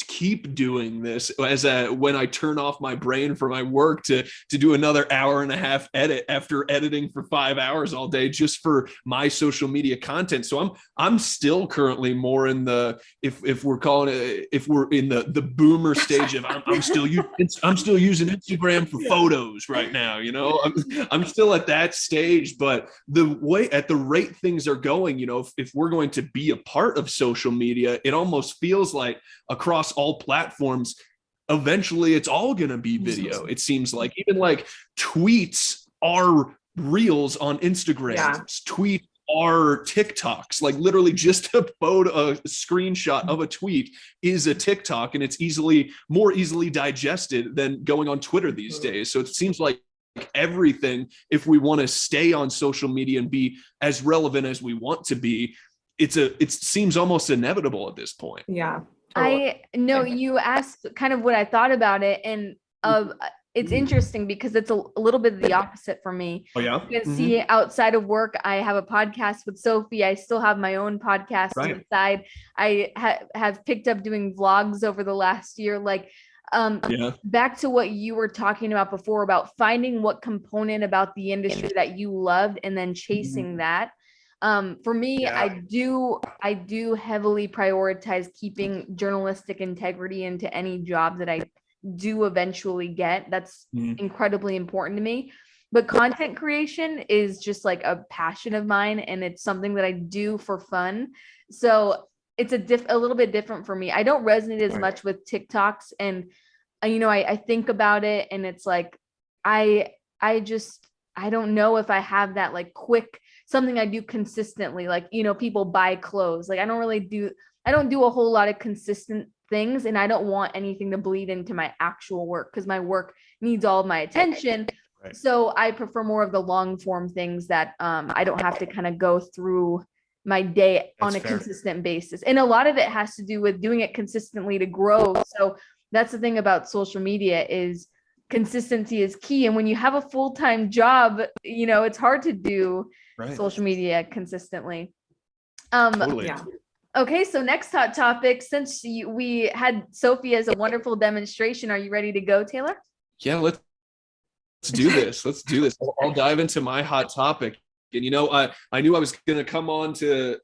keep doing this when I turn off my brain for my work to do another hour and a half edit after editing for 5 hours all day just for my social media content. So I'm still currently more in the, if we're calling it, if we're in the boomer stage of I'm still using Instagram for photos right now. You know, I'm still at that stage, but at the rate things are going, you know, if we're going to be a part of social media, it almost feels like across all platforms, eventually it's all going to be video. It seems like even like tweets are reels on Instagram, tweets are TikToks, like literally just a screenshot of a tweet is a TikTok, and it's more easily digested than going on Twitter these days. So it seems like everything, if we want to stay on social media and be as relevant as we want to be, it seems almost inevitable at this point. Yeah. I know you asked kind of what I thought about it, and it's interesting because it's a little bit of the opposite for me. Oh yeah. You can see outside of work, I have a podcast with Sophie. I still have my own podcast on the side. I have picked up doing vlogs over the last year. Like, back to what you were talking about before about finding what component about the industry that you loved and then chasing that. For me, I do heavily prioritize keeping journalistic integrity into any job that I do eventually get. That's incredibly important to me. But content creation is just like a passion of mine, and it's something that I do for fun. So it's a little bit different for me. I don't resonate as much with TikToks, and you know, I think about it, and it's like I don't know if I have that like quick something I do consistently. Like, you know, people buy clothes. Like I don't do a whole lot of consistent things, and I don't want anything to bleed into my actual work because my work needs all of my attention. Right. So I prefer more of the long form things that I don't have to kind of go through my day on a consistent basis. And a lot of it has to do with doing it consistently to grow. So that's the thing about social media is consistency is key. And when you have a full-time job, you know, it's hard to do social media consistently. Totally. Okay, so next hot topic, since we had Sophie as a wonderful demonstration, are you ready to go, Taylor? Yeah, let's do this. I'll dive into my hot topic. And, you know, I knew I was going to come onto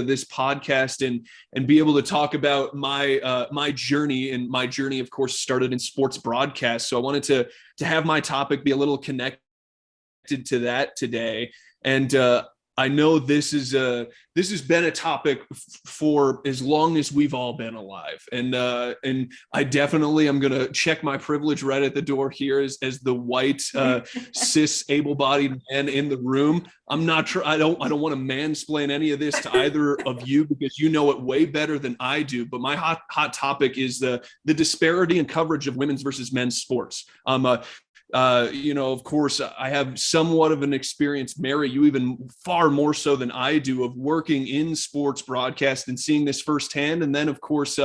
this podcast and be able to talk about my journey. And my journey, of course, started in sports broadcast. So I wanted to have my topic be a little connected to that today. And I know this has been a topic for as long as we've all been alive, and I definitely am gonna check my privilege right at the door here as the white cis able-bodied man in the room. I'm not sure. I don't want to mansplain any of this to either of you because you know it way better than I do. But my hot topic is the disparity in coverage of women's versus men's sports. Of course, I have somewhat of an experience, Mary, you even far more so than I do, of working in sports broadcast and seeing this firsthand. And then, of course,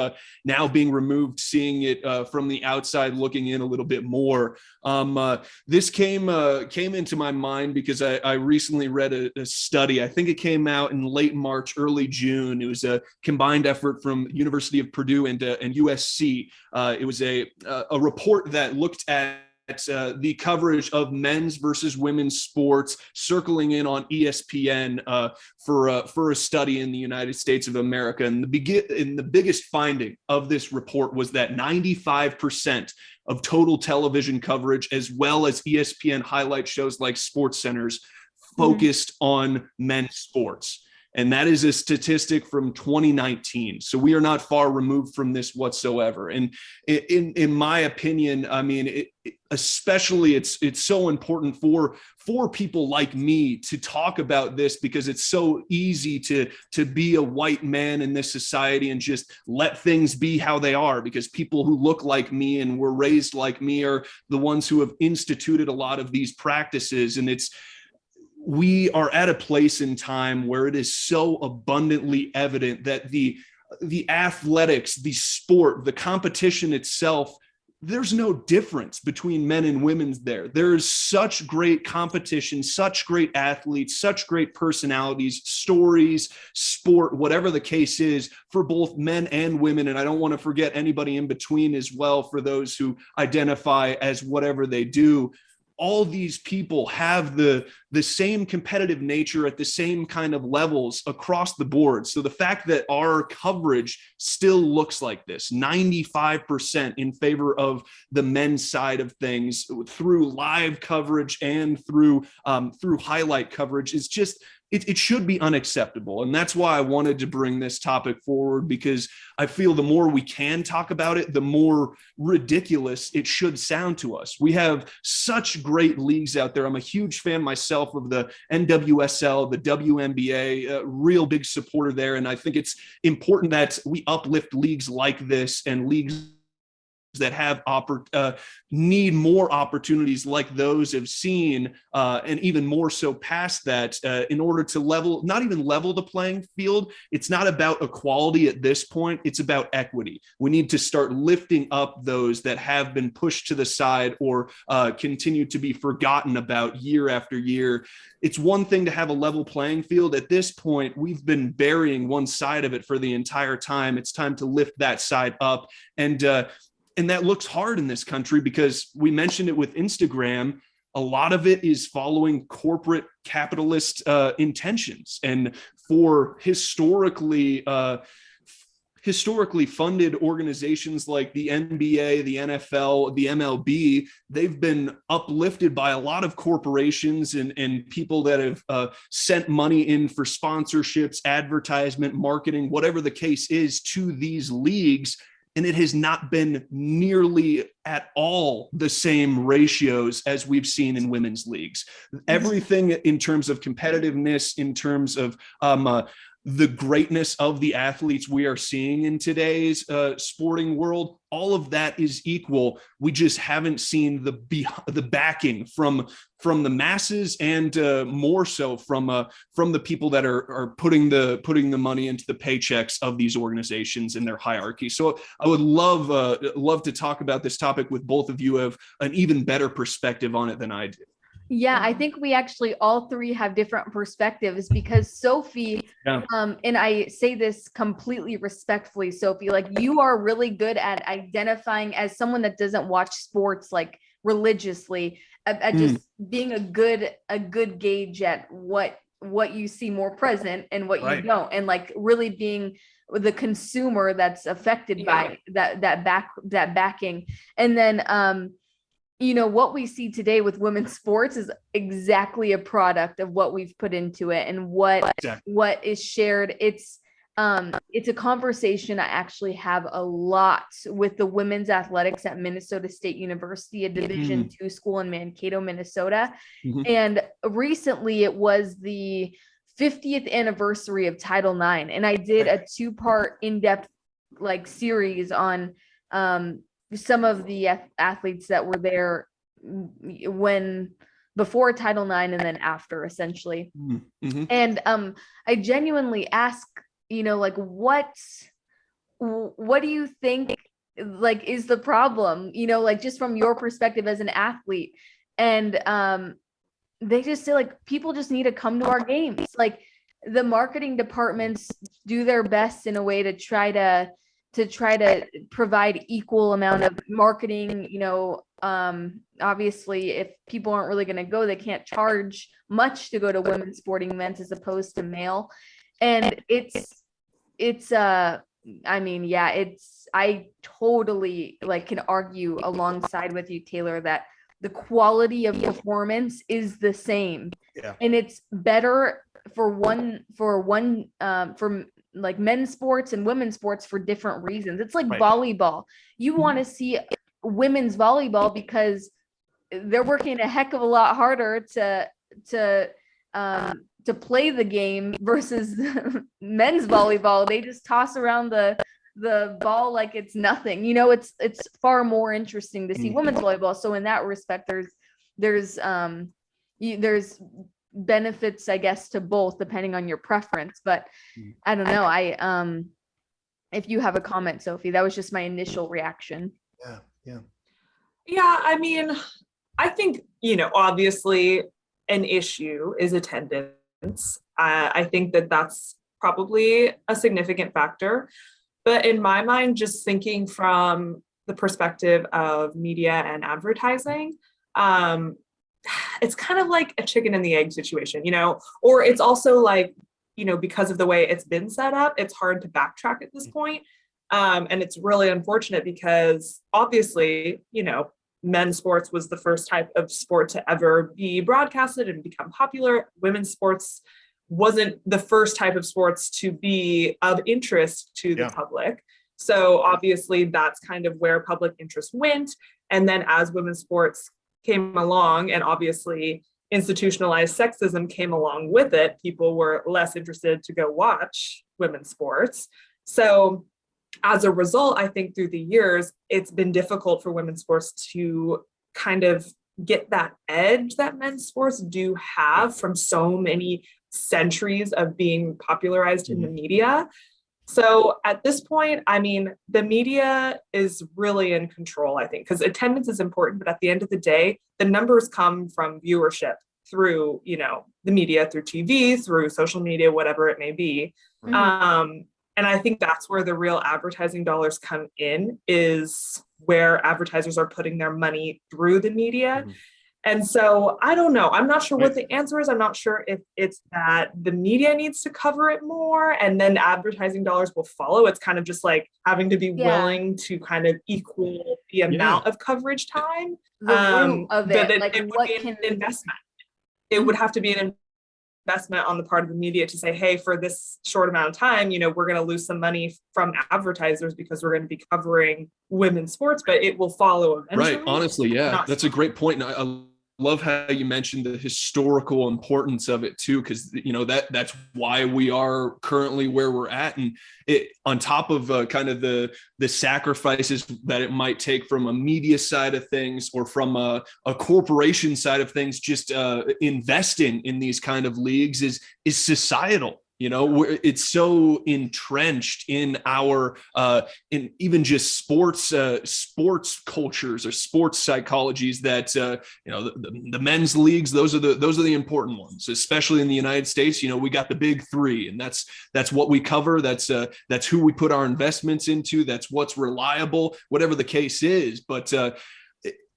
now being removed, seeing it from the outside, looking in a little bit more. This came into my mind because I recently read a study. I think it came out in late March, early June. It was a combined effort from University of Purdue and USC. It was a report that looked at the coverage of men's versus women's sports, circling in on ESPN for a study in the United States of America. And the biggest finding of this report was that 95% of total television coverage, as well as ESPN highlight shows like SportsCenter's, focused on men's sports. And that is a statistic from 2019. So we are not far removed from this whatsoever. And in my opinion, I mean, especially it's so important for people like me to talk about this, because it's so easy to be a white man in this society and just let things be how they are, because people who look like me and were raised like me are the ones who have instituted a lot of these practices. And we are at a place in time where it is so abundantly evident that the athletics, the sport, the competition itself, there's no difference between men and women there. There is such great competition, such great athletes, such great personalities, stories, sport, whatever the case is, for both men and women. And I don't want to forget anybody in between as well, for those who identify as whatever they do. All these people have the same competitive nature at the same kind of levels across the board. So the fact that our coverage still looks like this, 95% in favor of the men's side of things through live coverage and through highlight coverage, is just, it should be unacceptable. And that's why I wanted to bring this topic forward, because I feel the more we can talk about it, the more ridiculous it should sound to us. We have such great leagues out there. I'm a huge fan myself of the NWSL, the WNBA, real big supporter there. And I think it's important that we uplift leagues like this, and leagues that have need more opportunities like those have seen, and even more so past that, in order to not even level the playing field. It's not about equality at this point. It's about equity. We need to start lifting up those that have been pushed to the side or continue to be forgotten about year after year. It's one thing to have a level playing field. At this point, we've been burying one side of it for the entire time. It's time to lift that side up. And that looks hard in this country, because we mentioned it with Instagram. A lot of it is following corporate capitalist intentions. And for historically funded organizations like the NBA, the NFL, the MLB, they've been uplifted by a lot of corporations and people that have sent money in for sponsorships, advertisement, marketing, whatever the case is, to these leagues. And it has not been nearly at all the same ratios as we've seen in women's leagues. Everything in terms of competitiveness, in terms of the greatness of the athletes we are seeing in today's sporting world, all of that is equal. We just haven't seen the backing from the masses, and more so from the people that are putting the money into the paychecks of these organizations and their hierarchy. So I would love to talk about this topic with both of you, have an even better perspective on it than I do. Yeah, I think we actually all three have different perspectives, because Sophie, and I say this completely respectfully, Sophie, like, you are really good at identifying as someone that doesn't watch sports like religiously, at just being a good gauge at what you see more present and what you don't, and like really being the consumer that's affected by that backing. And then what we see today with women's sports is exactly a product of what we've put into it and what is shared. It's a conversation I actually have a lot with the women's athletics at Minnesota State University, a Division II school in Mankato, Minnesota. And recently it was the 50th anniversary of Title IX, and I did a 2-part in-depth series on some of the athletes that were there when before Title IX and then after, essentially. Mm-hmm. And I genuinely ask, like, what do you think, like, is the problem, like, just from your perspective as an athlete? And they just say, like, people just need to come to our games. Like, the marketing departments do their best in a way to try to provide equal amount of marketing. Obviously, if people aren't really going to go, they can't charge much to go to women's sporting events as opposed to male. And I totally, like, can argue alongside with you, Taylor, that the quality of performance is the same. Yeah. And it's better for like men's sports and women's sports for different reasons. It's like volleyball. You want to see women's volleyball because they're working a heck of a lot harder to play the game versus men's volleyball. They just toss around the ball like it's nothing. It's far more interesting to see women's volleyball. So in that respect, there's benefits, I guess, to both depending on your preference. But I don't know. If you have a comment, Sophie, that was just my initial reaction. Yeah, I mean, I think, obviously an issue is attendance. I think that that's probably a significant factor. But in my mind, just thinking from the perspective of media and advertising, it's kind of like a chicken and the egg situation, or it's also like, because of the way it's been set up, it's hard to backtrack at this point. And it's really unfortunate because obviously, men's sports was the first type of sport to ever be broadcasted and become popular. Women's sports wasn't the first type of sports to be of interest to the public. So obviously that's kind of where public interest went. And then as women's sports came along, and obviously institutionalized sexism came along with it, people were less interested to go watch women's sports. So as a result, I think through the years, it's been difficult for women's sports to kind of get that edge that men's sports do have from so many centuries of being popularized in the media. So at this point, I mean, the media is really in control, I think, because attendance is important, but at the end of the day, the numbers come from viewership through, the media, through TV, through social media, whatever it may be. And I think that's where the real advertising dollars come in, is where advertisers are putting their money through the media. And so I don't know. I'm not sure what the answer is. I'm not sure if it's that the media needs to cover it more and then advertising dollars will follow. It's kind of just like having to be willing to kind of equal the amount of coverage time. Of it, but like, it would be an investment. It would have to be an investment on the part of the media to say, hey, for this short amount of time, we're going to lose some money from advertisers because we're going to be covering women's sports, but it will follow eventually. Right. Honestly, that's a great point. And I love how you mentioned the historical importance of it too, because that's why we are currently where we're at. And it, on top of kind of the sacrifices that it might take from a media side of things or from a corporation side of things, just investing in these kind of leagues is societal. It's so entrenched in our in even just sports cultures or sports psychologies that the men's leagues, those are the important ones, especially in the United States. We got the big three, and that's what we cover. That's who we put our investments into. That's what's reliable, whatever the case is. But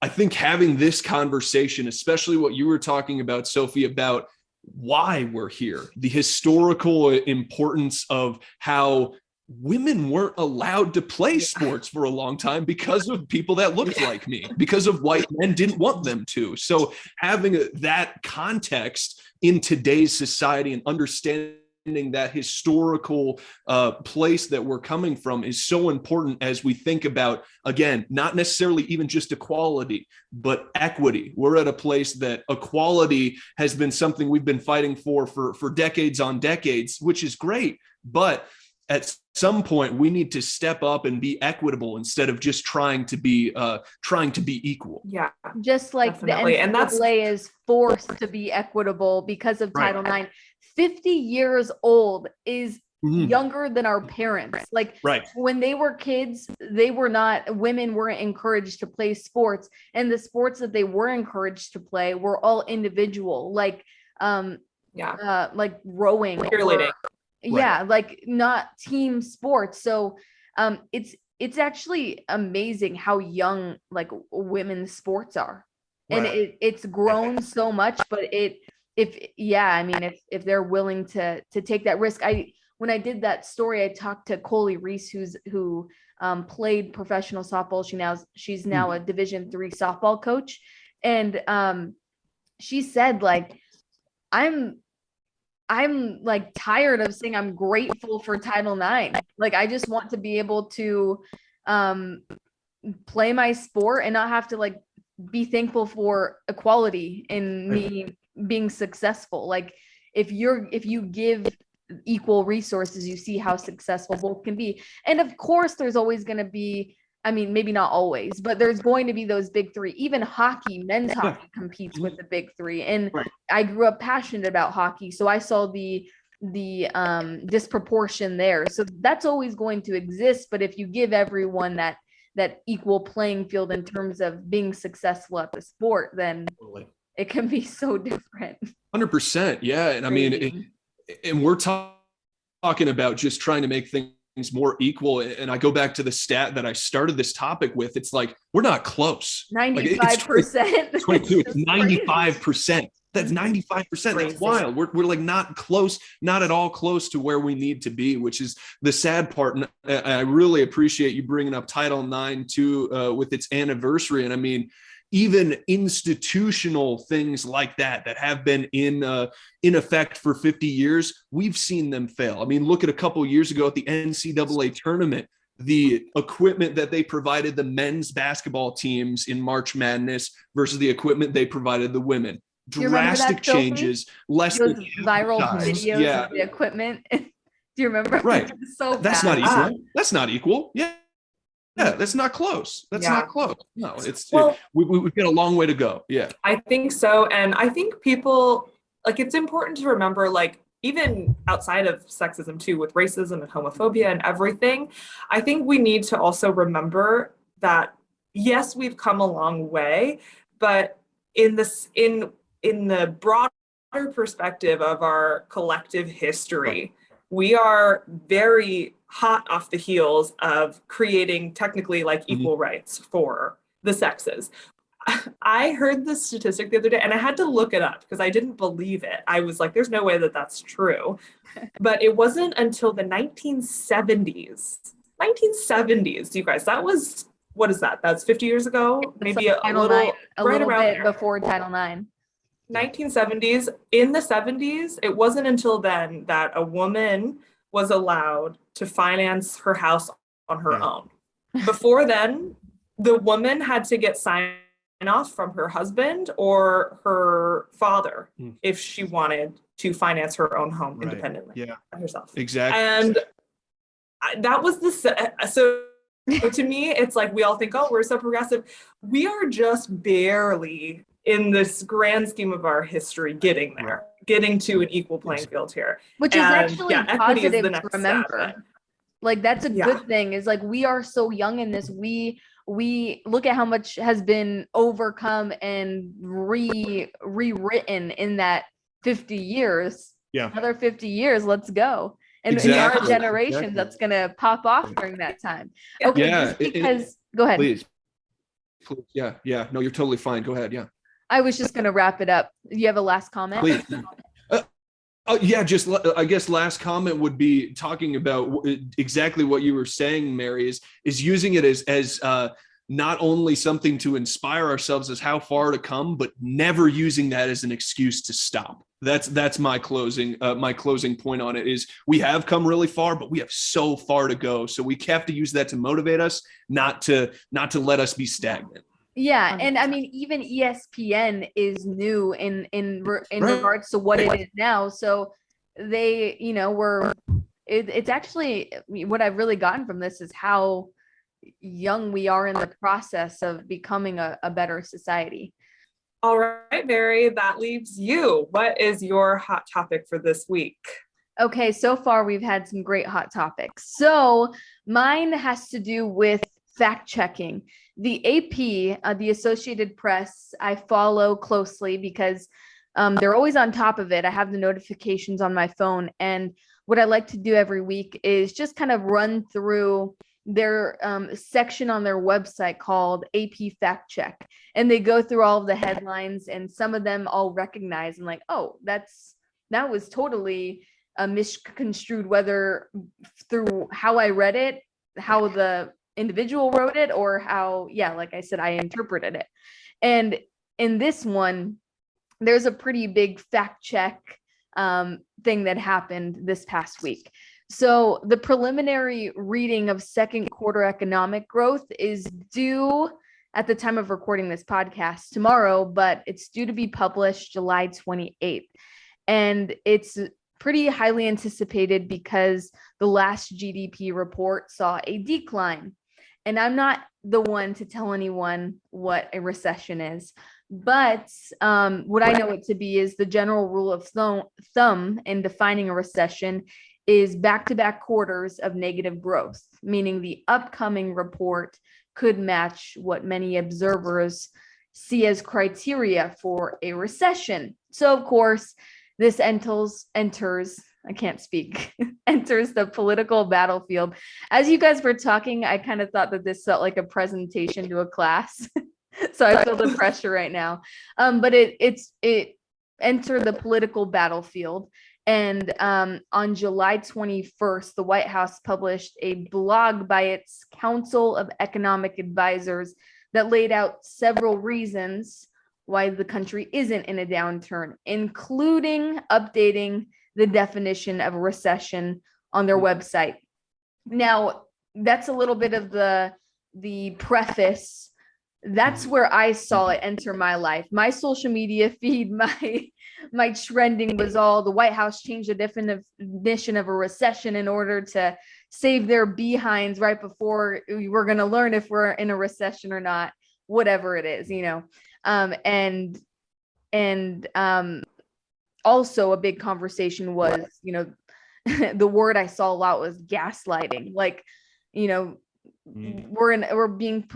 I think having this conversation, especially what you were talking about, Sophie, about why we're here, the historical importance of how women weren't allowed to play sports for a long time because of people that looked like me, because of white men didn't want them to. So having that context in today's society and understanding that historical place that we're coming from is so important as we think about, again, not necessarily even just equality, but equity. We're at a place that equality has been something we've been fighting for decades on decades, which is great. But at some point we need to step up and be equitable instead of just trying to be equal. Yeah. Just like Definitely. the And that's NCAA is forced to be equitable because of Right. Title IX. 50 years old is Mhm. younger than our parents. Like Right. when they were kids, women weren't encouraged to play sports, and the sports that they were encouraged to play were all individual, like like rowing, cheerleading. yeah, like not team sports. So it's actually amazing how young like women's sports are. And Right. it's grown so much, but if they're willing to take that risk. When I did that story, I talked to Coley Reese, who played professional softball. She's now a Division III softball coach. And she said, like, I'm like tired of saying I'm grateful for Title IX. Like, I just want to be able to play my sport and not have to like be thankful for equality in me being successful. Like if you give equal resources, you see how successful both can be. And of course there's always going to be, I mean, maybe not always, but there's going to be those big three. Even hockey, men's hockey competes with the big three. And I grew up passionate about hockey, so I saw the disproportion there. So that's always going to exist. But if you give everyone that equal playing field in terms of being successful at the sport, then it can be so different. 100%. Yeah. And I mean, and we're talking about just trying to make things more equal. And I go back to the stat that I started this topic with. It's like, we're not close. 95%. It's 22, it's 95%. That's 95%. That's wild. We're like not close, not at all close to where we need to be, which is the sad part. And I really appreciate you bringing up Title IX too, with its anniversary. And I mean, even institutional things like that have been in effect for 50 years, we've seen them fail. I mean, look at a couple of years ago at the NCAA tournament, the equipment that they provided the men's basketball teams in March Madness versus the equipment they provided the women. Drastic changes, less than viral videos of the equipment. Do you remember? Right. So that's not equal. That's not equal. Yeah. Yeah, that's not close. That's not close. No, we've got a long way to go. Yeah. I think so. And I think people, like, it's important to remember, like, even outside of sexism too, with racism and homophobia and everything, I think we need to also remember that, yes, we've come a long way, but in the broader perspective of our collective history, we are very hot off the heels of creating technically like equal rights for the sexes. I heard this statistic the other day and I had to look it up because I didn't believe it. I was like, there's no way that that's true. But it wasn't until the 1970s, you guys, that was, what is that? That's 50 years ago? Maybe a little bit before Title IX. 1970s. In the 70s, it wasn't until then that a woman was allowed to finance her house on her own. Before then, the woman had to get sign off from her husband or her father if she wanted to finance her own home independently herself. Exactly. And that was so to me, it's like we all think, oh, we're so progressive. We are just barely in this grand scheme of our history getting there, getting to an equal playing field here. Which is actually positive to remember. Like, that's a good thing, is like, we are so young in this. We look at how much has been overcome and rewritten in that 50 years. Yeah. Another 50 years, let's go. And in our generation, that's going to pop off during that time. Okay, go ahead. Please. Yeah. No, you're totally fine. Go ahead. Yeah. I was just going to wrap it up. You have a last comment? Please. I guess last comment would be talking about exactly what you were saying, Mary, is using it as not only something to inspire ourselves as how far to come, but never using that as an excuse to stop. That's my closing point on it. Is we have come really far, but we have so far to go. So we have to use that to motivate us, not to let us be stagnant. Yeah, and I mean, even ESPN is new in regards to what it is now. So they, it's actually what I've really gotten from this is how young we are in the process of becoming a better society. All right, Mary, that leaves you. What is your hot topic for this week? Okay, so far we've had some great hot topics. So mine has to do with fact checking. The AP, the Associated Press, I follow closely because they're always on top of it. I have the notifications on my phone. And what I like to do every week is just kind of run through their section on their website called AP Fact Check. And they go through all of the headlines, and some of them I'll recognize and like, oh, that was totally misconstrued, whether through how I read it, how the individual wrote it, or how, yeah, like I said, I interpreted it. And in this one, there's a pretty big fact check thing that happened this past week. So the preliminary reading of second quarter economic growth is due at the time of recording this podcast tomorrow, but it's due to be published July 28th. And it's pretty highly anticipated because the last GDP report saw a decline. And I'm not the one to tell anyone what a recession is, but what I know it to be is the general rule of thumb in defining a recession is back-to-back quarters of negative growth, meaning the upcoming report could match what many observers see as criteria for a recession. So, of course, this enters I can't speak, enters the political battlefield. As you guys were talking, I kind of thought that this felt like a presentation to a class. So I feel the pressure right now. But it entered the political battlefield. And on July 21st, the White House published a blog by its Council of Economic Advisors that laid out several reasons why the country isn't in a downturn, including updating the definition of a recession on their website. Now, that's a little bit of the preface. That's where I saw it enter my life. My social media feed, my trending was all the White House changed the definition of a recession in order to save their behinds right before we're going to learn if we're in a recession or not, whatever it is, you know. And also a big conversation was, you know, the word I saw a lot was gaslighting. Like, you know, we're being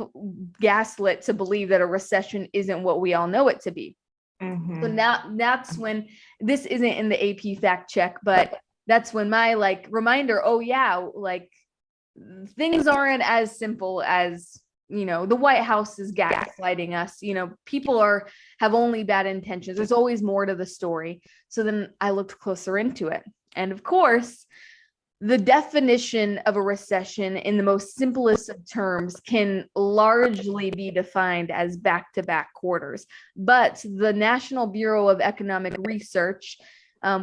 gaslit to believe that a recession isn't what we all know it to be. So now that's when this isn't in the AP fact check, but that's when my like reminder, oh yeah, like things aren't as simple as, you know, the White House is gaslighting us. You know, people have only bad intentions. There's always more to the story. So then I looked closer into it. And of course, the definition of a recession in the most simplest of terms can largely be defined as back-to-back quarters. But the National Bureau of Economic Research,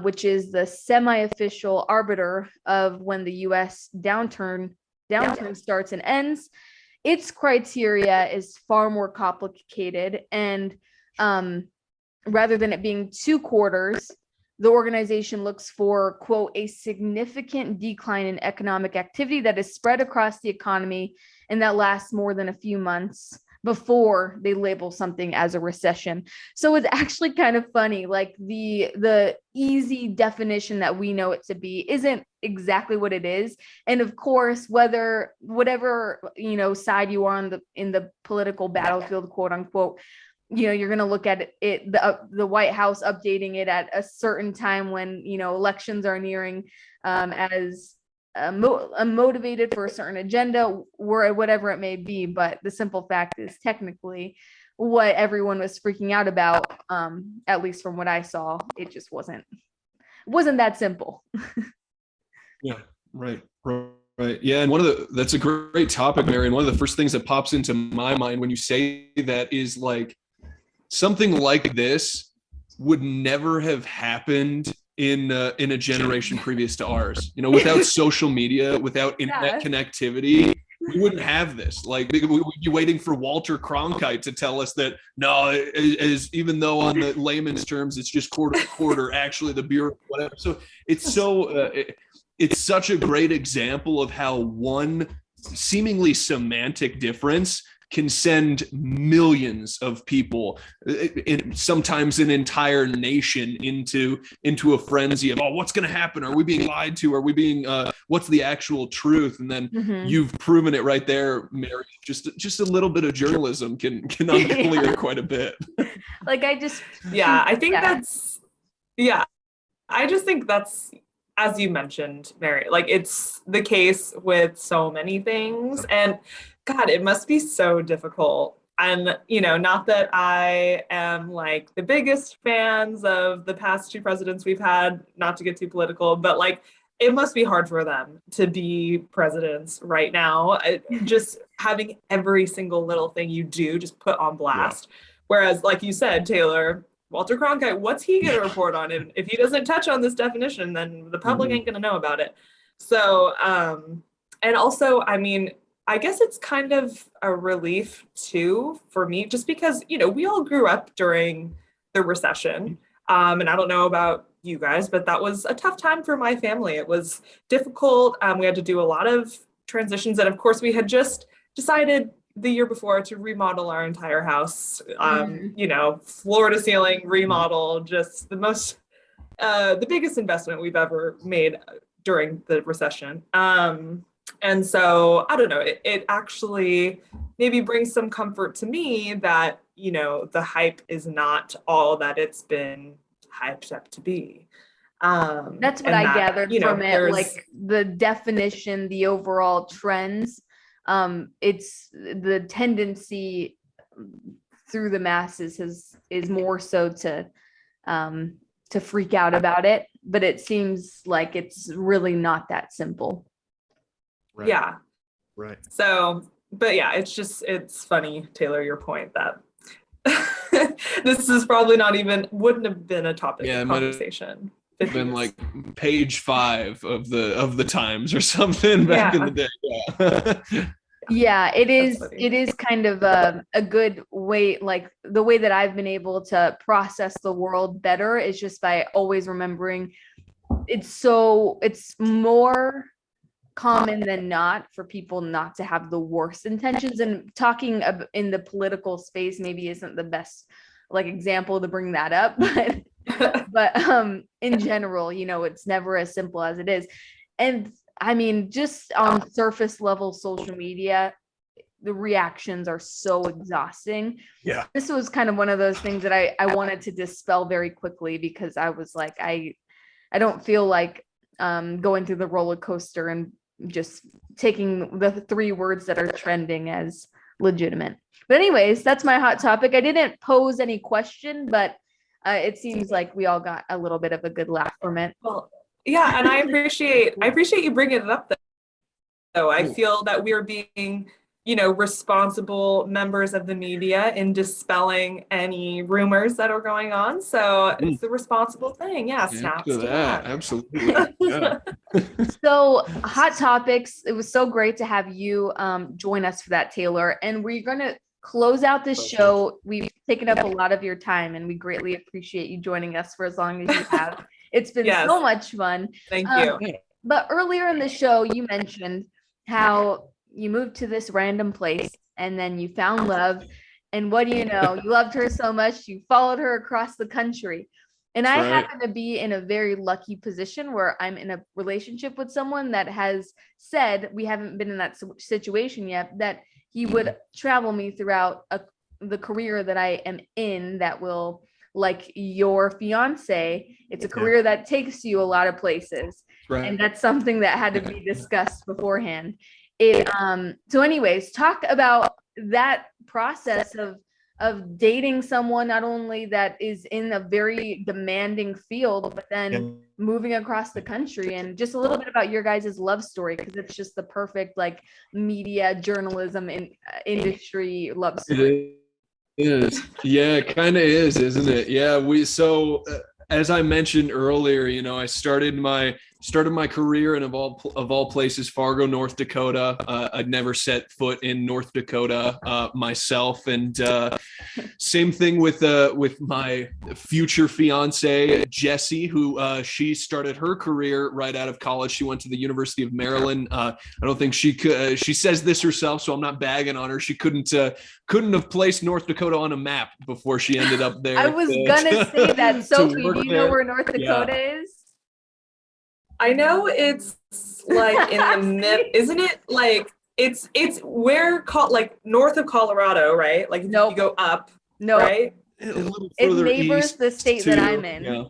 which is the semi-official arbiter of when the U.S. downturn starts and ends, its criteria is far more complicated. And rather than it being 2 quarters, the organization looks for, quote, a significant decline in economic activity that is spread across the economy and that lasts more than a few months before they label something as a recession. So it's actually kind of funny, like the easy definition that we know it to be isn't exactly what it is. And of course, whatever, you know, side you are on in the political battlefield, quote unquote, you know, you're going to look at it, the White House updating it at a certain time when, you know, elections are nearing, as motivated for a certain agenda, or whatever it may be. But the simple fact is technically what everyone was freaking out about, at least from what I saw, it just wasn't that simple. Yeah, right. Yeah. And that's a great topic, Mary. And one of the first things that pops into my mind when you say that is like, something like this would never have happened in a generation previous to ours. You know, without social media, without internet connectivity, we wouldn't have this. Like, we'd be waiting for Walter Cronkite to tell us that no, even though on the layman's terms it's just quarter to quarter, actually the bureau, whatever. So it's so it's such a great example of how one seemingly semantic difference can send millions of people, sometimes an entire nation, into a frenzy of, oh, what's going to happen? Are we being lied to? Are we being what's the actual truth? And then you've proven it right there, Mary. Just a little bit of journalism can unclear quite a bit. Like I just think that's, as you mentioned, Mary, like it's the case with so many things. And God, it must be so difficult. And, not that I am like the biggest fans of the past two presidents we've had, not to get too political, but like it must be hard for them to be presidents right now, just having every single little thing you do just put on blast. Yeah. Whereas, like you said, Taylor, Walter Cronkite, what's he going to report on? And if he doesn't touch on this definition, then the public ain't going to know about it. So, and also, I mean, I guess it's kind of a relief too for me, just because, we all grew up during the recession. And I don't know about you guys, but that was a tough time for my family. It was difficult. We had to do a lot of transitions. And of course, we had just decided the year before to remodel our entire house, floor to ceiling remodel, just the biggest investment we've ever made during the recession. And so, I don't know, it actually maybe brings some comfort to me that, the hype is not all that it's been hyped up to be. That's what I gathered from it, like the definition, the overall trends. It's the tendency through the masses is more so to freak out about it, but it seems like it's really not that simple. Right. Yeah. Right. So, but yeah, it's funny, Taylor, your point that this is probably wouldn't have been a topic of conversation. It's been like page 5 of the Times or something back in the day. Yeah. Yeah, it is. It is kind of a good way, like the way that I've been able to process the world better is just by always remembering it's more common than not for people not to have the worst intentions. And talking in the political space maybe isn't the best like example to bring that up, but in general, it's never as simple as it is. And I mean, just on surface level social media, the reactions are so exhausting. Yeah. This was kind of one of those things that I wanted to dispel very quickly, because I was like, I don't feel like going through the roller coaster and just taking the 3 words that are trending as legitimate. But anyways, that's my hot topic. I didn't pose any question, but it seems like we all got a little bit of a good laugh from it. Well, yeah, and I appreciate you bringing it up, though. I feel that we're being, responsible members of the media in dispelling any rumors that are going on. So it's the responsible thing. Yeah, snaps to that. Absolutely. Yeah. So hot topics. It was so great to have you join us for that, Taylor. And we're going to close out this show. We've taken up a lot of your time, and we greatly appreciate you joining us for as long as you have. It's been so much fun. Thank you. But earlier in the show, you mentioned how you moved to this random place and then you found love. And what do you know? You loved her so much, you followed her across the country. And I happen to be in a very lucky position where I'm in a relationship with someone that has said, we haven't been in that situation yet, that he would travel me throughout the career that I am in that will, like your fiance, it's a career that takes you a lot of places. Right. And that's something that had to be discussed beforehand. So anyways, talk about that process of dating someone not only that is in a very demanding field, but then moving across the country, and just a little bit about your guys' love story, because it's just the perfect like media journalism industry love story. It is. Yeah, it kind of is, isn't it? Yeah, as I mentioned earlier, I started my started my career in of all places, Fargo, North Dakota. I'd never set foot in North Dakota myself, and same thing with my future fiance Jessie, who she started her career right out of college. She went to the University of Maryland. I don't think she could. She says this herself, so I'm not bagging on her. She couldn't have placed North Dakota on a map before she ended up there. I was gonna say that, Sophie. Do you know where North Dakota is? I know it's like in the mid, isn't it? Like it's where like north of Colorado, right? Like if you go up, right? It neighbors the state that I'm in. Yeah.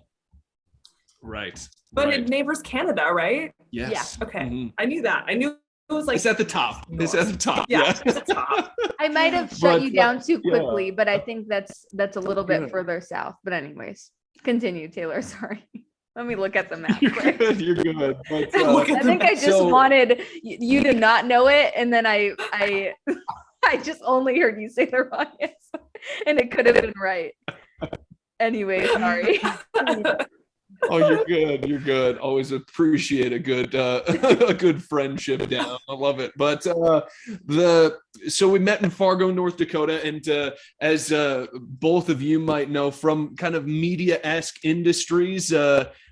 Right. But it neighbors Canada, right? Yes. Yeah. Okay. I knew that. I knew it was like it's at the top. North. It's at the top. Yeah, it's at the top. I might have shut you down too quickly, but I think that's a little bit further south. But anyways, continue, Taylor. Sorry. Let me look at the map. You're good. But, I think I just wanted you to not know it, and then I just only heard you say the wrong answer, and it could have been right. Anyway, sorry. Oh, you're good. You're good. Always appreciate a good friendship down. I love it. But so we met in Fargo, North Dakota, and as both of you might know from kind of media-esque industries,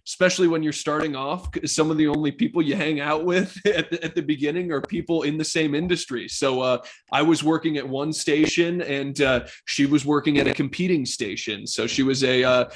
especially when you're starting off, some of the only people you hang out with at the beginning are people in the same industry. So I was working at one station, and she was working at a competing station. So she was a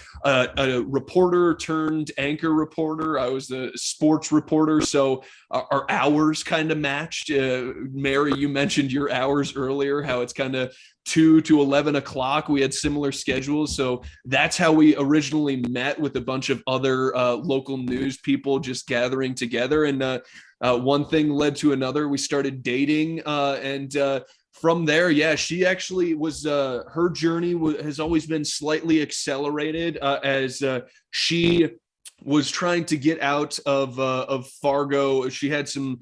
reporter turned anchor reporter. I was the sports reporter. So our hours kind of matched. Mary, you mentioned your hours earlier, how it's kind of 2 to 11 o'clock. We had similar schedules. So that's how we originally met, with a bunch of other local news people just gathering together. And one thing led to another. We started dating, and from there, she actually was, her journey has always been slightly accelerated as she was trying to get out of Fargo. She had some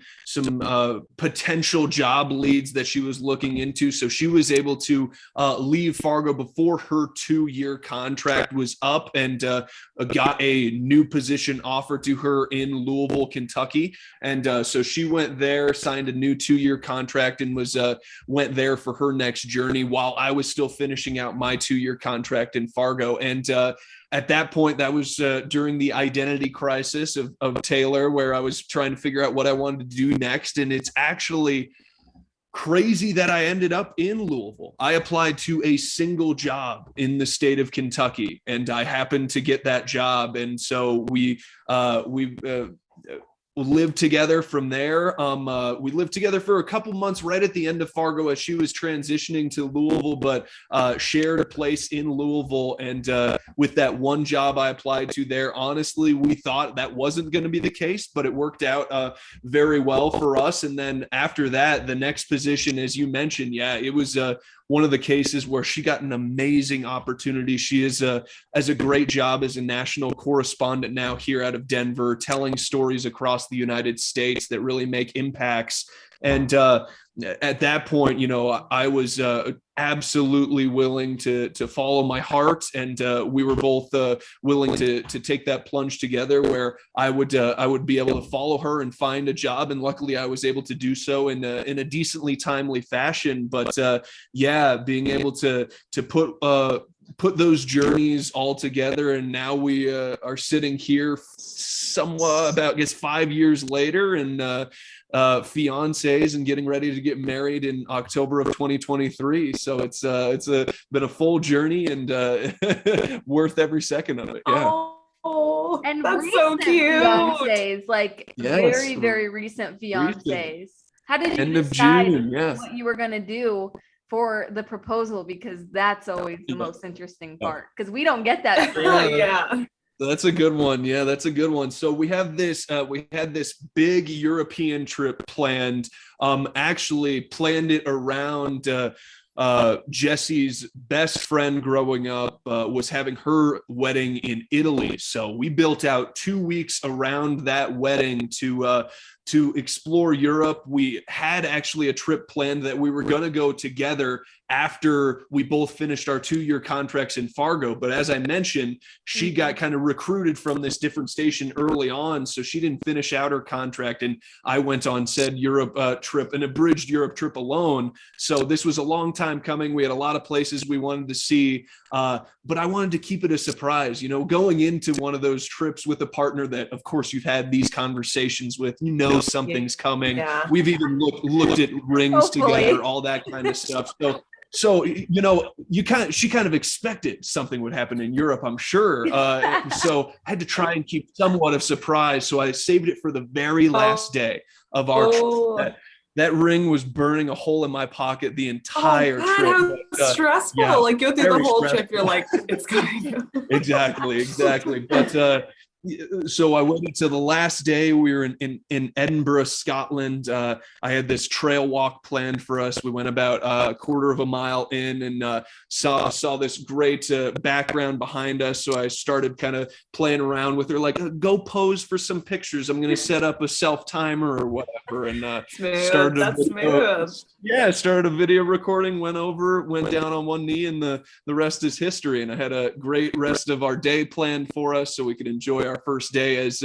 potential job leads that she was looking into, so she was able to leave Fargo before her 2-year contract was up, and got a new position offered to her in Louisville, Kentucky. And so she went there, signed a new 2-year contract, and went there for her next journey, while I was still finishing out my 2-year contract in Fargo. And at that point, that was during the identity crisis of Taylor, where I was trying to figure out what I wanted to do next. And it's actually crazy that I ended up in Louisville. I applied to a single job in the state of Kentucky, and I happened to get that job. And so we lived together from there. We lived together for a couple months right at the end of Fargo as she was transitioning to Louisville, but shared a place in Louisville. And with that one job I applied to there, honestly, we thought that wasn't going to be the case, but it worked out very well for us. And then after that, the next position, as you mentioned, it was one of the cases where she got an amazing opportunity. She has a great job as a national correspondent now here out of Denver, telling stories across the United States that really make impacts. And at that point, I was absolutely willing to follow my heart, and we were both willing to take that plunge together, where I would be able to follow her and find a job. And luckily, I was able to do so in a decently timely fashion. But being able to put those journeys all together, and now we are sitting here somewhat about 5 years later, and fiancés, and getting ready to get married in October of 2023. So it's been a full journey, and worth every second of it. Oh, and that's so cute. Fiancés, like very, very recent fiancés. How did you decide what you were going to do for the proposal? Because that's always the most interesting part, because we don't get that. That's a good one. Yeah, that's a good one. So we had this big European trip planned. Actually planned it around Jessie's best friend growing up was having her wedding in Italy. So we built out 2 weeks around that wedding to to explore Europe. We had actually a trip planned that we were going to go together after we both finished our 2-year contracts in Fargo. But as I mentioned, she got kind of recruited from this different station early on, so she didn't finish out her contract, and I went on said Europe trip, an abridged Europe trip alone. So this was a long time coming. We had a lot of places we wanted to see, but I wanted to keep it a surprise, going into one of those trips with a partner that, of course, you've had these conversations with, something's coming. Yeah. We've even looked at rings together, all that kind of stuff. So she kind of expected something would happen in Europe, I'm sure. So I had to try and keep somewhat of surprise. So I saved it for the very last day of our trip. That ring was burning a hole in my pocket the entire trip. How stressful! Yeah, like go through the whole stressful. trip, you're like, it's coming. Exactly. But so I went into the last day. We were in Edinburgh, Scotland. I had this trail walk planned for us. We went about a quarter of a mile in and saw this great background behind us. So I started kind of playing around with her, like, go pose for some pictures. I'm going to set up a self timer or whatever. And started a video recording, went down on one knee, and the rest is history. And I had a great rest of our day planned for us so we could enjoy our first day as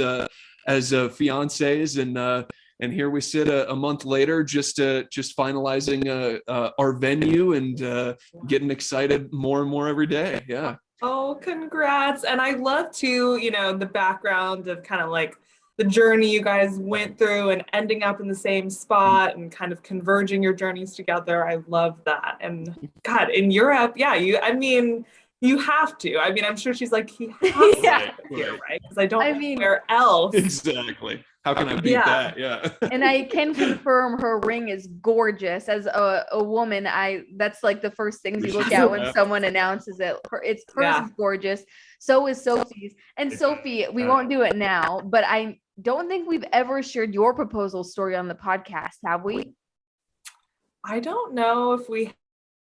fiancés, and here we sit a month later, just finalizing our venue and getting excited more and more every day. Yeah. Oh, congrats! And I love too, the background of kind of like the journey you guys went through and ending up in the same spot and kind of converging your journeys together. I love that. And God, in Europe, you have to. I'm sure she's like, he has to be here, right? Because I don't know where else. Exactly. How can I beat that? Yeah. And I can confirm her ring is gorgeous. As a woman, that's like the first things you look at when someone announces it. Hers is gorgeous. So is Sophie's. And Sophie, we won't do it now, but I don't think we've ever shared your proposal story on the podcast, have we? I don't know if we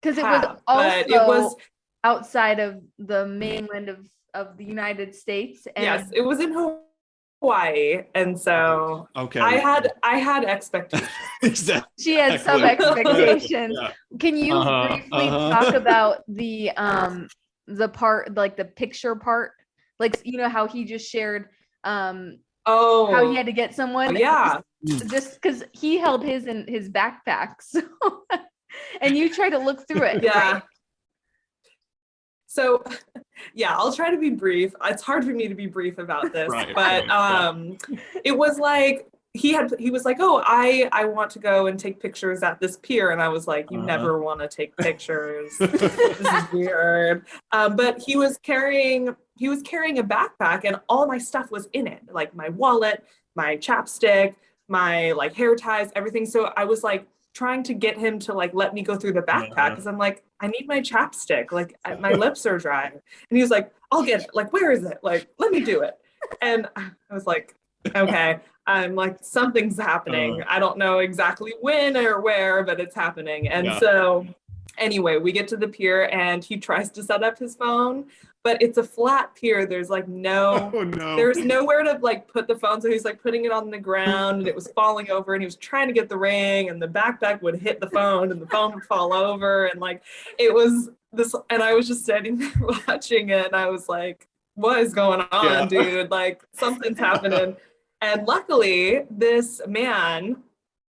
because it was outside of the mainland of the United States. And yes, it was in Hawaii, and so I had expectations. Exactly. She had some expectations. Yeah. Can you briefly talk about the part, like the picture part, like how he just shared how he had to get someone? Just because he held his in his backpack, so and you try to look through it. Yeah. Right? So, I'll try to be brief. It's hard for me to be brief about this, but it was like he was like, oh, I want to go and take pictures at this pier, and I was like, you never want to take pictures. This is weird. But he was carrying a backpack, and all my stuff was in it, like my wallet, my chapstick, my like hair ties, everything. So I was like trying to get him to like let me go through the backpack because I'm like, I need my chapstick, like my lips are dry. And he was like, I'll get it, like, where is it, like, let me do it. And I was like, okay. I'm like, something's happening. I don't know exactly when or where, but it's happening. And so anyway, we get to the pier and he tries to set up his phone, but it's a flat pier. There's like there's nowhere to like put the phone. So he's like putting it on the ground and it was falling over, and he was trying to get the ring, and the backpack would hit the phone and the phone would fall over. And like, it was this, and I was just standing there watching it, and I was like, what is going on, dude? Like, something's happening. And luckily this man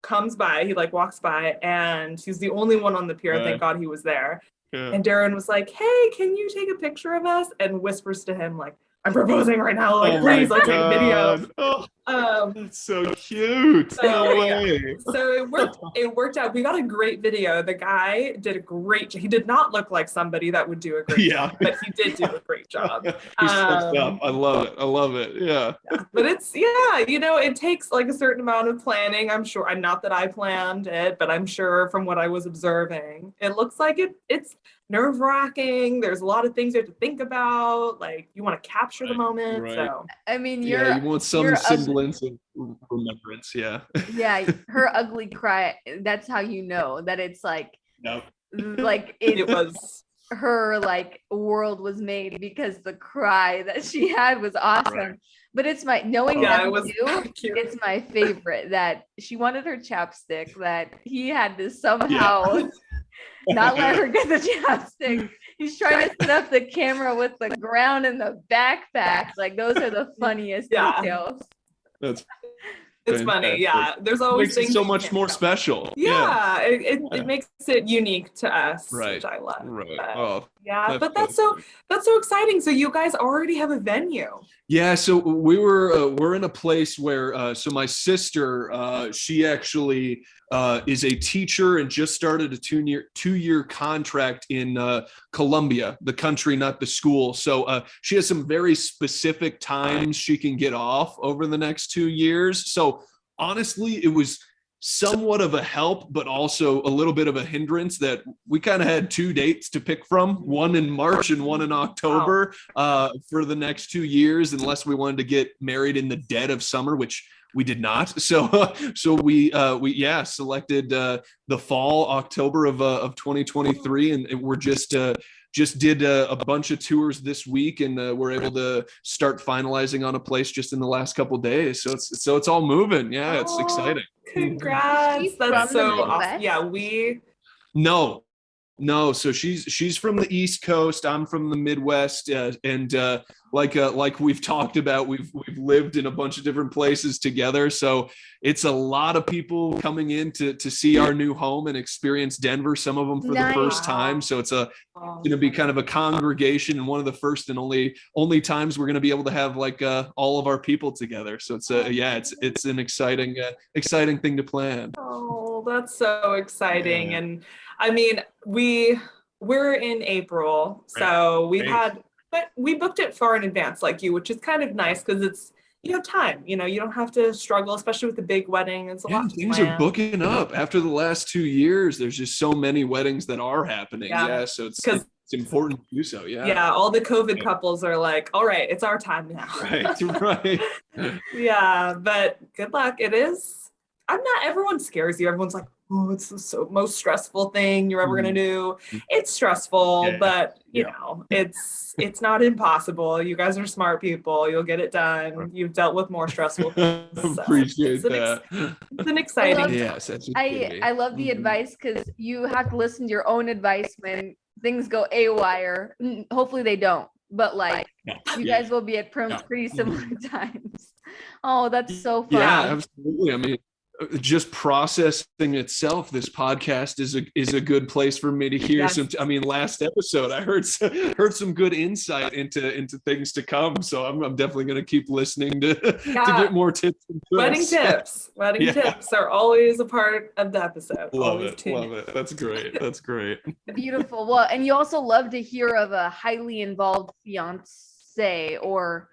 comes by, he like walks by, and he's the only one on the pier. Thank God he was there. And Darren was like, hey, can you take a picture of us? And whispers to him like, I'm proposing right now, like, please, like, take a video. That's so cute. No way. So it worked out. We got a great video. The guy did a great job. He did not look like somebody that would do a great job, but he did do a great job. He's up. I love it. Yeah. But it's, it takes like a certain amount of planning. I'm sure. I'm not that I planned it, but I'm sure from what I was observing, it looks like it's nerve-wracking. There's a lot of things you have to think about. Like, you want to capture the moment. Right. So I mean, you want some semblance of remembrance. Yeah. Yeah, her ugly cry. That's how you know that it's like, like it was her like world was made because the cry that she had was awesome. Right. But it's my knowing Yeah, them it was too, cute. it's my favorite that she wanted her chapstick, that he had to somehow not let her get the chapstick. He's trying to set up the camera with the ground and the backpack. Like those are the funniest Yeah. details. That's It's funny. Yeah. There's always makes it things so you much can't more tell. special. Yeah, it makes it unique to us, Right. which I love. Right. But, Oh, yeah, but that's so exciting. So you guys already have a venue. yeah, so we're in a place where so my sister she actually is a teacher and just started a two-year contract in Colombia, the country, not the school. So she has some very specific times she can get off over the next 2 years. So honestly, it was somewhat of a help, but also a little bit of a hindrance that we kind of had 2 dates to pick from, one in March and one in October for the next 2 years, unless we wanted to get married in the dead of summer, which we did not. So we selected the fall, October of 2023, and we're just did a bunch of tours this week, and we're able to start finalizing on a place just in the last couple of days. So it's all moving. Yeah, it's exciting. Congrats. That's so awesome. Yeah, No. So she's from the East Coast. I'm from the Midwest, and like we've talked about, we've lived in a bunch of different places together. So it's a lot of people coming in to see our new home and experience Denver. Some of them for the first time. So it's going to be kind of a congregation, and one of the first and only times we're going to be able to have like all of our people together. So it's it's an exciting thing to plan. Oh, that's so exciting. Yeah. And I mean, we're in April, so but we booked it far in advance like you, which is kind of nice because it's, you have time, you don't have to struggle, especially with the big wedding. It's a lot. Things are booking up after the last 2 years. There's just so many weddings that are happening. Yeah. So it's important to do so. Yeah. Yeah. All the COVID couples are like, all right, it's our time now. Right. Yeah. But good luck. Everyone scares you. Everyone's like, oh, it's the most stressful thing you're ever going to do. It's stressful, but you know, it's not impossible. You guys are smart people. You'll get it done. You've dealt with more stressful things. So Appreciate that. It's an exciting. Yes, I love the advice, because you have to listen to your own advice when things go AWire. Hopefully they don't, but like you guys will be at pretty similar times. Oh, that's so fun. Yeah, absolutely. I mean, just processing itself, this podcast is a good place for me to hear some. I mean, last episode I heard some good insight into things to come. So I'm definitely going to keep listening to get more tips. Wedding tips are always a part of the episode. Love it. That's great. Beautiful. Well, and you also love to hear of a highly involved fiance, or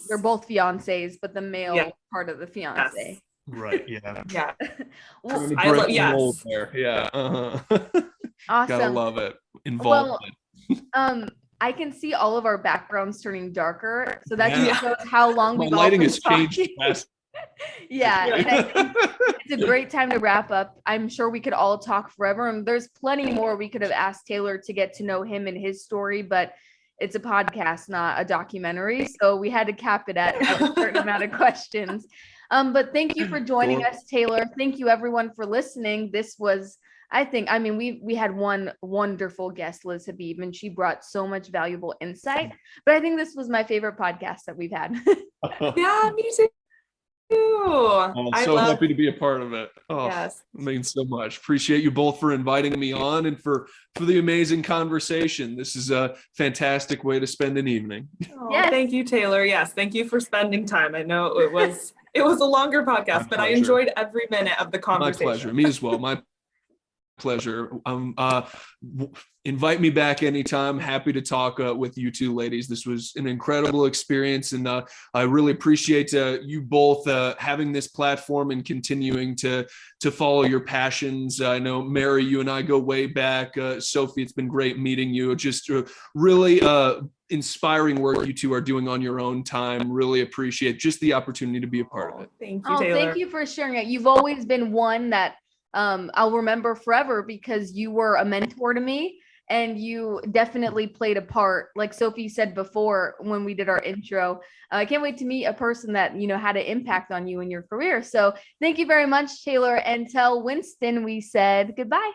they're both fiancés, but the male part of the fiance. Yes. Right. Yeah. Yeah. Well, I love there. Yeah. Awesome. Gotta love it. Involved. Well, I can see all of our backgrounds turning darker, so that just shows how long we've all been talking. Yeah, and I think it's a great time to wrap up. I'm sure we could all talk forever, and there's plenty more we could have asked Taylor to get to know him and his story, but it's a podcast, not a documentary, so we had to cap it at a certain amount of questions. But thank you for joining us, Taylor. Thank you everyone for listening. This was, we had one wonderful guest, Liz Habib, and she brought so much valuable insight, but I think this was my favorite podcast that we've had. Yeah, me too. I'm so happy to be a part of it. It means so much. Appreciate you both for inviting me on and for the amazing conversation. This is a fantastic way to spend an evening. Thank you, Taylor. Yes, thank you for spending time. I know it was a longer podcast, but I enjoyed every minute of the conversation. My pleasure. Me as well. My pleasure. Invite me back anytime. Happy to talk with you two ladies. This was an incredible experience, and I really appreciate you both having this platform and continuing to follow your passions. I know, Mary, you and I go way back. Sophie, it's been great meeting you. Just really inspiring work you two are doing on your own time. Really appreciate just the opportunity to be a part of it. Thank you, Taylor. Thank you for sharing it. You've always been one that I'll remember forever, because you were a mentor to me, and you definitely played a part. Like Sophie said before when we did our intro, I can't wait to meet a person that, you know, had an impact on you in your career. So thank you very much, Taylor, and tell Winston we said goodbye.